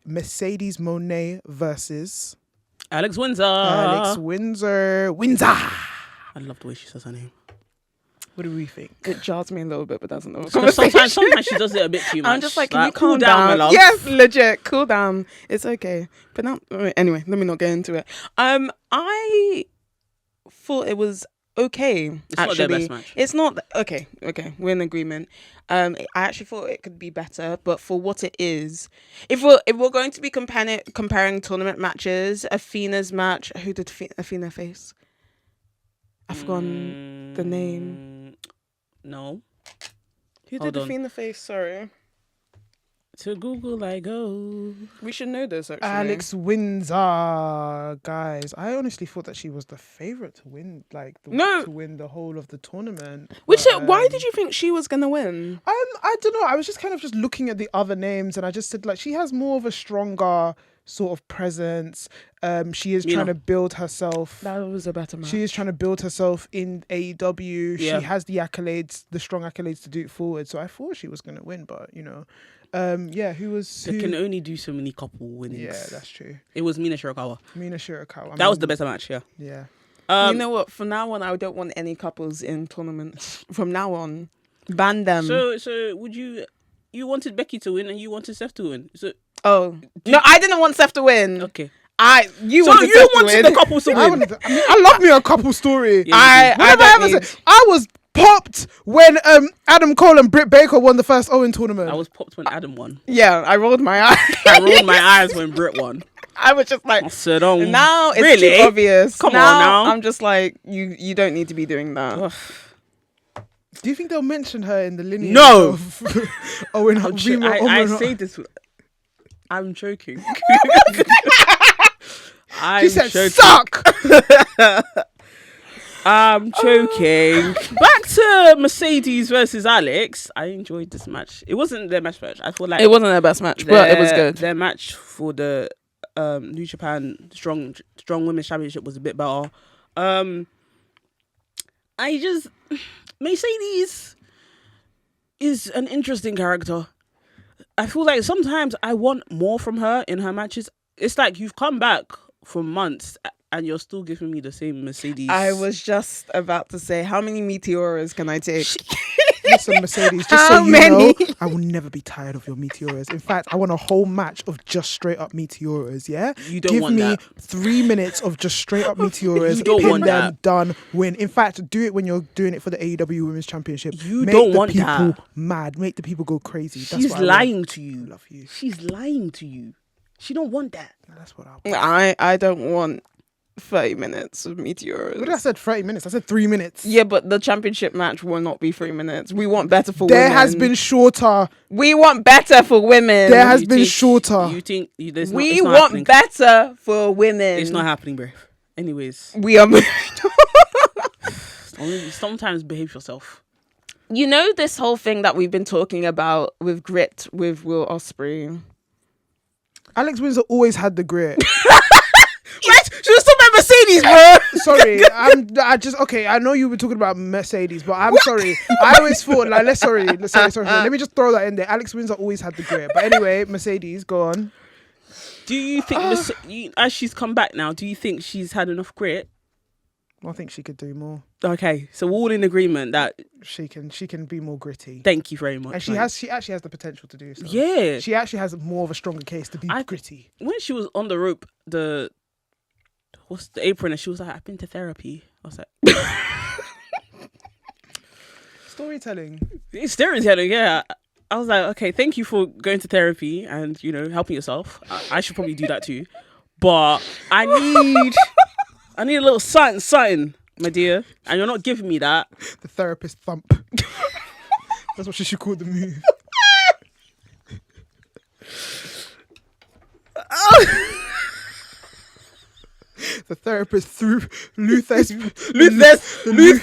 Mercedes Mone versus Alex Windsor. Alex Windsor. I love the way she says her name. What do we think? It jars me a little bit, but that's another Because conversation. sometimes she does it a bit too much. I'm just like, can you cool calm down, my love? Yes, legit, cool down. It's okay. But now, anyway, let me not get into it. I thought it was okay. It's not their best match. It's not okay. Okay, we're in agreement. I actually thought it could be better, but for what it is, if we're going to be comparing tournament matches, Athena's match, who did Athena face? I've forgotten the name. No. Who Hold did on. Athena face? Sorry. To Google I go. We should know this actually. Alex Windsor, guys. I honestly thought that she was the favorite to win, to win the whole of the tournament. Which But, why did you think she was gonna win? I don't know. I was just kind of just looking at the other names, and I just said she has more of a stronger sort of presence. She is trying to build herself. That was a better match. She is trying to build herself in AEW. Yeah. She has the accolades, the strong accolades to do it forward. So I thought she was going to win, but They can only do so many couple winnings. Yeah, that's true. It was Mina Shirakawa. Mina Shirakawa. That was the best match, yeah. Yeah. You know what? From now on, I don't want any couples in tournaments. From now on, ban them. So would you wanted Becky to win and you wanted Seth to win? So no, I didn't want Seth to win. okay. You So wanted you Seth to wanted win. the couples to win. I love me a couple story. Yeah. I was popped when Adam Cole and Britt Baker won the first Owen tournament. I was popped when Adam won. Yeah, I rolled my eyes. I rolled my eyes when Britt won. I was just like, I said, oh, now it's really? too obvious. Come on now. I'm just like, you don't need to be doing that. Ugh. Do you think they'll mention her in the lineage No. of Owen I Hart? say this. I'm joking. She said, "Suck." I'm joking. Back to Mercedes versus Alex. I enjoyed this match. It wasn't their match. I feel like It wasn't their best match, but it was good. Their match for the New Japan Strong Women's Championship was a bit better. Mercedes is an interesting character. I feel like sometimes I want more from her in her matches. It's like you've come back for months and you're still giving me the same Mercedes. I was just about to say, how many meteoras can I take? Listen, Mercedes, just How so you many? know, I will never be tired of your meteoras. In fact, I want a whole match of just straight up meteoras, yeah? You don't Give want me that. 3 minutes of just straight up meteoras. You don't pin want them, that. done, win. In fact, do it when you're doing it for the AEW Women's Championship. You Make don't the want people that. mad. Make the people go crazy. That's She's what I want. lying to you. I love you. She's lying to you. She don't want that. That's what I want. I don't want 30 minutes of meteors. What did I said 30 minutes? I said 3 minutes. Yeah, but the championship match will not be 3 minutes. We want better for There women. has been shorter. We want better for women. There has You been think- shorter. You think it's we it's not want happening. better for women. It's not happening, bro. Anyways, We are. sometimes behave yourself. You know this whole thing that we've been talking about with grit with Will Ospreay. Alex Windsor always had the grit. Right? She was talking about Mercedes, bro. Sorry, I know you were talking about Mercedes, but I'm sorry. I always thought sorry. Let me just throw that in there. Alex Windsor always had the grit. But anyway, Mercedes, go on. Do you think, as she's come back now, do you think she's had enough grit? I think she could do more. Okay, so we're all in agreement that. She can be more gritty. Thank you very much. And she actually has the potential to do so. Yeah. She actually has more of a stronger case to be gritty. When she was on the rope, what's the apron, and she was like, "I've been to therapy." I was like, Storytelling. "It's storytelling, yeah." I was like, "Okay, thank you for going to therapy and helping yourself. I should probably do that too, but I need a little something, my dear, and you're not giving me that." The therapist thump. That's what she should call the move. The therapist threw Luther's therapist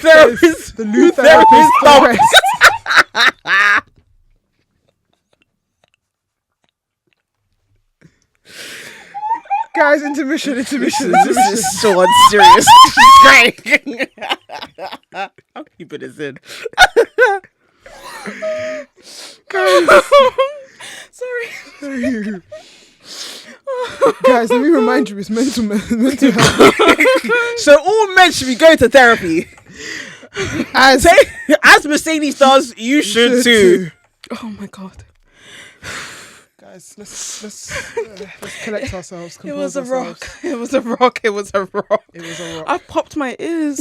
thump. Guys, intermission. This is so unserious. Great. I'm keeping this in. Sorry. Guys, let me remind you, it's mental health. So all men should be going to therapy. As Mercedes does, you should too. Oh my god. Guys, let's collect ourselves. It was a compose rock. ourselves. It was a rock. It was a rock. It was a rock. I popped my ears.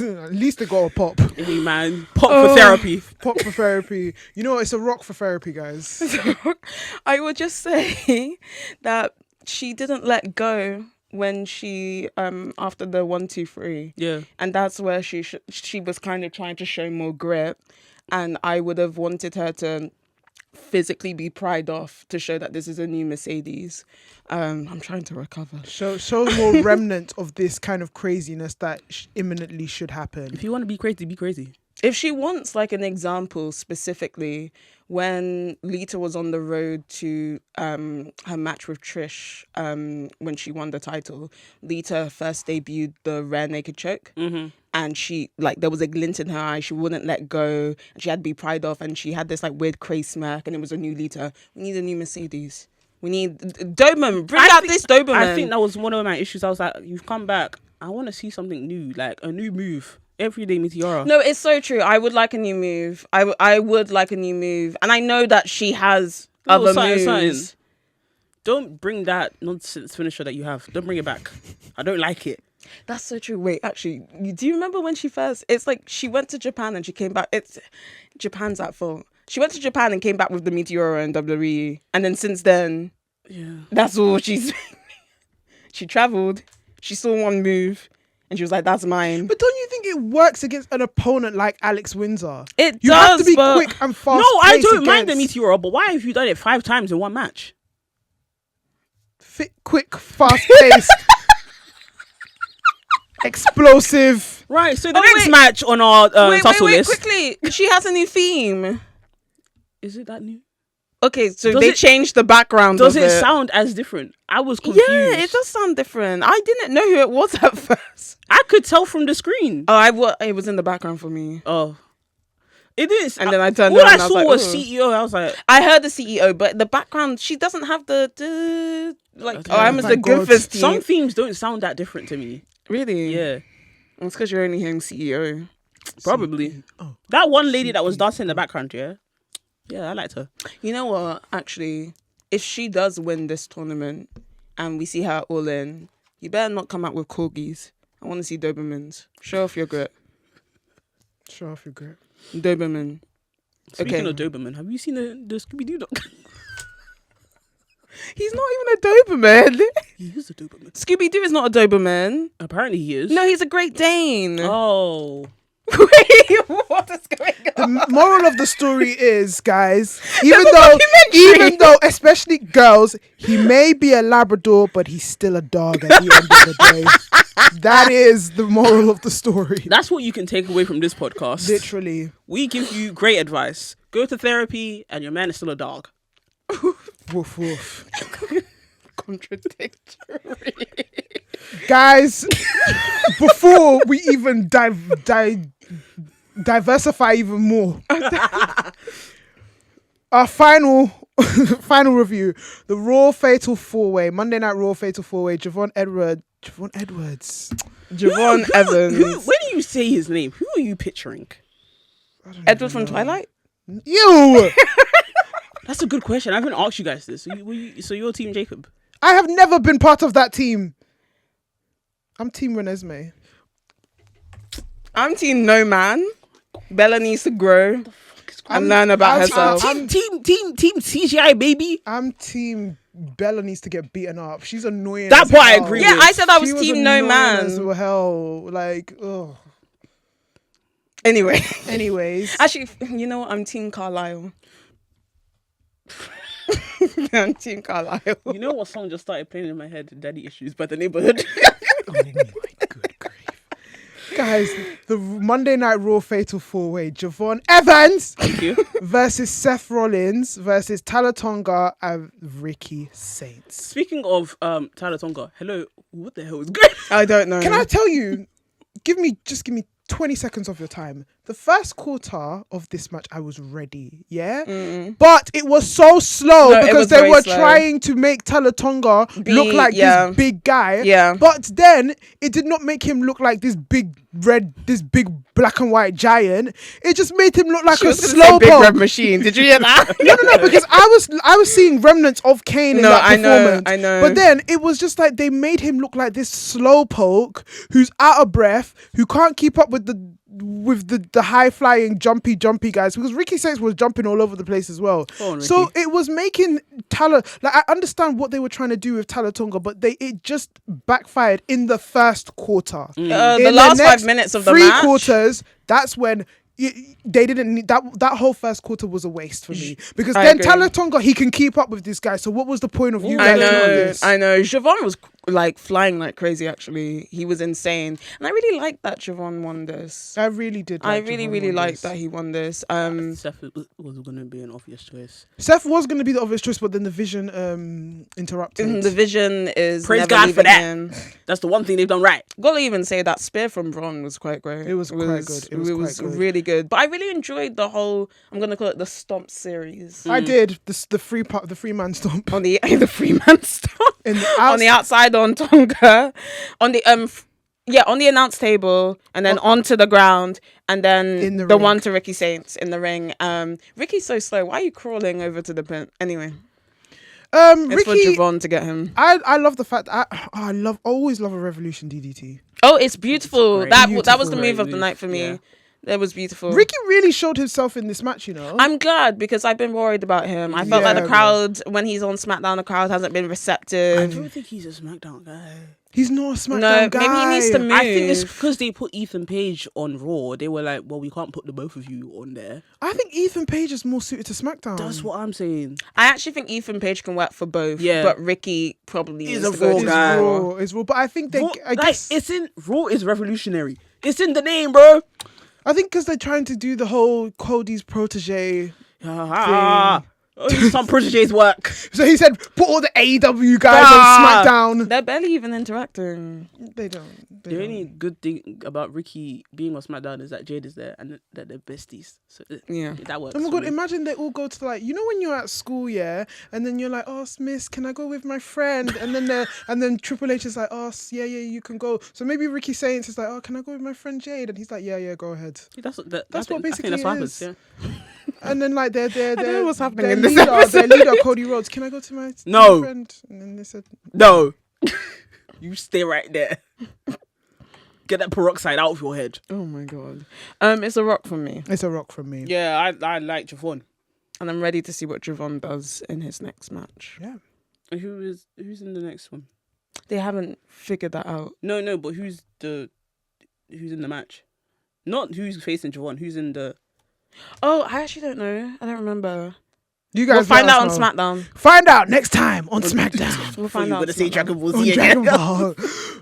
At least it got a pop. Hey man, pop for therapy. Pop for therapy. You know what? It's a rock for therapy, guys. I would just say that she didn't let go when she after the 1, 2, 3. Yeah. And that's where she was kind of trying to show more grit, and I would have wanted her to physically be pried off to show that this is a new Mercedes. I'm trying to recover. Show more remnant of this kind of craziness that imminently should happen. If you want to be crazy, be crazy. If she wants like an example specifically, when Lita was on the road to her match with Trish, when she won the title, Lita first debuted the rear naked choke. Mm-hmm. And she, like, there was a glint in her eye. She wouldn't let go. And she had to be pried off. And she had this, like, weird crazy smirk. And it was a new Lita. We need a new Mercedes. We need Doberman. Bring out this Doberman. I think that was one of my issues. I was like, you've come back. I want to see something new, like a new move. Everyday Meteora. No, it's so true. I would like a new move. I would like a new move. And I know that she has other moves. Don't bring that nonsense finisher that you have. Don't bring it back. I don't like it. That's so true. Wait, actually, do you remember when she first... It's like she went to Japan and she came back. Japan's at fault. She went to Japan and came back with the Meteora and WWE. And then since then, that's all she's... She travelled. She saw one move. And she was like, that's mine. But don't you think it works against an opponent like Alex Windsor? It you does, have to be but... quick and fast. No, I don't mind the Meteora, but why have you done it 5 times in one match? Quick, fast paced. Explosive. Right, so the next match on our tussle list. Quickly. She has a new theme. Is it that new? Okay, so they changed the background. Does it sound as different? I was confused. Yeah, it does sound different. I didn't know who it was at first. I could tell from the screen. Oh, it was in the background for me. Oh. It is. And then I turned around around and I saw was Ooh. CEO. I was like... I heard the CEO, but the background, she doesn't have the like, Oh, I'm the Gunther's team. Some themes don't sound that different to me. Really? Yeah. It's because you're only hearing CEO. Probably. Oh, That one lady that was dancing in the background, yeah? Yeah, I liked her. You know what? Actually, if she does win this tournament and we see her all in, you better not come out with corgis. I want to see Dobermans. Show off your grit. show off your grip. Doberman. Speaking Okay. of Doberman, have you seen the Scooby-Doo dog? He's not even a Doberman. He is a Doberman. Scooby-Doo is not a Doberman. Apparently he is. No, he's a Great Dane. Oh. Wait, what is going on? The moral of the story is, guys, a even documentary. though, especially girls, he may be a Labrador, but he's still a dog at the end of the day. That is the moral of the story. That's what you can take away from this podcast. Literally. We give you great advice. Go to therapy and your man is still a dog. Woof woof. Contradictory. Guys, before we even diversify even more, our final review: the Raw Fatal 4-Way, Monday Night Raw Fatal 4-Way. Javon Edwards. Javon Evans. When you say his name, who are you picturing? Edward from Twilight? You. That's a good question. I haven't asked you guys this. So you're Team Jacob? I have never been part of that team. I'm Team Renesmee. I'm Team No Man. Bella needs to grow and learn about herself. Team CGI, baby. I'm Team Bella needs to get beaten up. She's annoying. That as part I hell. agree Yeah, with. I said I was She Team No annoying Man. as hell. Like, ugh. Anyway. Anyways. Actually, you know what? I'm Team Carlisle. I'm Team Carlisle. You know what song just started playing in my head? Daddy Issues by The Neighborhood. Oh my good grief. Guys, the Monday Night Raw Fatal 4-Way. Javon Evans Thank you. versus Seth Rollins versus Talla Tonga and Ricky Saints. Speaking of Talla Tonga, hello, what the hell is going on? I don't know. Can I tell you, give me 20 seconds of your time. The first quarter of this match, I was ready, yeah? But it was so slow No, it because was they very were slow. trying to make Talla Tonga look like this big guy. Yeah. But then it did not make him look like this big black and white giant. It just made him look like She a was gonna say slow Big Red poke. Machine. Did you hear that? No, because I was seeing remnants of Kane in No, that I know, performance. I know. But then it was just like they made him look like this slow poke who's out of breath, who can't keep up with the high flying jumpy guys, because Ricky Saints was jumping all over the place as well. Go on, So Ricky. it was making Talla, like, I understand what they were trying to do with Talla Tonga, but it just backfired in the first quarter. The In last next 5 minutes of the three match. quarters, that's when they didn't need that whole first quarter was a waste for me, because I then agree. Talla Tonga, he can keep up with this guy. So what was the point of you I guys doing know, this? I know. Javon was like flying like crazy. Actually, he was insane, and I really liked that Javon won this. I really did. I Like really, Javon really won liked this. that he won this. Seth was going to be an obvious choice. Seth was going to be the obvious choice, but then the vision interrupted. The vision is Praise never God for leaving that. him. That's the one thing they've done right. Gotta even say that spear from Braun was quite great. It was quite good. It was quite good. really good. But I really enjoyed the whole, I'm gonna call it the stomp series. I did the free man stomp On the the Freeman stomp. in the On the outside on Tonga. On the on the announce table, and then onto the ground, and then In the the ring. one to Ricky Saints in the ring. Ricky's so slow. Why are you crawling over to the pin? Anyway, it's for Ricky, Javon to get him. I love the fact always love a Revolution DDT. Oh, it's beautiful. Great. That was the Beautiful. move of the Great night for me. move, That was beautiful. Ricky really showed himself in this match, you know. I'm glad, because I've been worried about him. I felt like Yeah, the crowd, when he's on SmackDown, the crowd hasn't been I receptive. don't think he's a SmackDown guy. He's not a SmackDown No, guy. maybe he needs to move. I think it's because they put Ethan Page on Raw. They were like, well, we can't put the both of you on there. I think Ethan Page is more suited to SmackDown. That's what I'm saying. I actually think Ethan Page can work for both. Yeah. But Ricky probably He's needs a to go Raw to guy. Raw. It's raw, but I think they. Raw, I guess it's in Raw is revolutionary. It's in the name, bro. I think because they're trying to do the whole Cody's protege. Ah, Oh, some protege's work. So he said, put all the AEW guys Ah. on SmackDown. They're barely even interacting. They don't. The only good thing about Ricky being on SmackDown is that Jade is there and that they're besties. So Yeah. that works. Oh my for god! me. Imagine they all go to like, you know, when you're at school, yeah, and then you're like, oh, Miss, can I go with my friend? And then Triple H is like, oh, yeah, you can go. So maybe Ricky Saints is like, oh, can I go with my friend Jade? And he's like, yeah, go ahead. That's That's what basically that's it what is. happens. Yeah. And then like I don't know what's happening their in this leader, episode. their leader Cody Rhodes, can I go to my No. friend? And then they said, No, you stay right there. Get that peroxide out of your head. Oh my god. It's a rock for me, it's a rock from me. Yeah, I like Javon. and I'm ready to see what Javon does in his next match. Yeah. Who's in the next one? They haven't figured that out. No, but who's in the match? Not who's facing Javon. Who's in the? Oh, I actually don't know. I don't remember. You guys We'll find let out on us know. SmackDown. Find out next time on SmackDown. We'll Thought find you were out. gonna say SmackDown. Dragon Ball On Z Dragon again. Ball.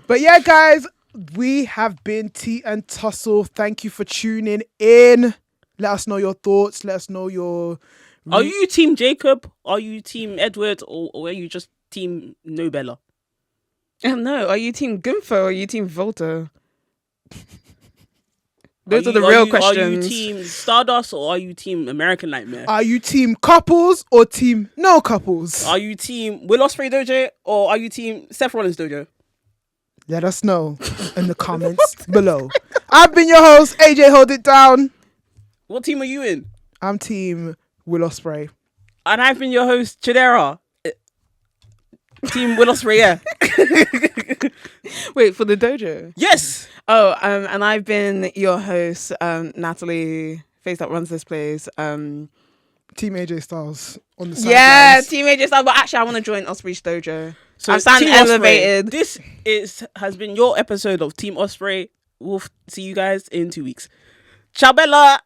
But yeah, guys, we have been Tea and Tussle. Thank you for tuning in. Let us know your thoughts. Let us know your. Are you Team Jacob? Are you Team Edward? Or are you just Team Nobella? No, are you Team Gunther or are you Team Volta? Those are the real questions. Are you Team Stardust or are you Team American Nightmare? Are you team couples or team no couples? Are you Team Will Ospreay Dojo or are you Team Seth Rollins Dojo? Let us know in the comments below. I've been your host, AJ Hold It Down. What team are you in? I'm team Will Ospreay. And I've been your host, Chidera. Team Will Ospreay, yeah. Wait, for the dojo? Yes. Oh, and I've been your host, Natalie, face that runs this place. Team AJ Styles on the Yeah, sidelines. Team AJ Styles, but actually I want to join Osprey's dojo. So I sound Team elevated. Ospreay, this has been your episode of Team Ospreay. We'll see you guys in 2 weeks. Ciao, Bella.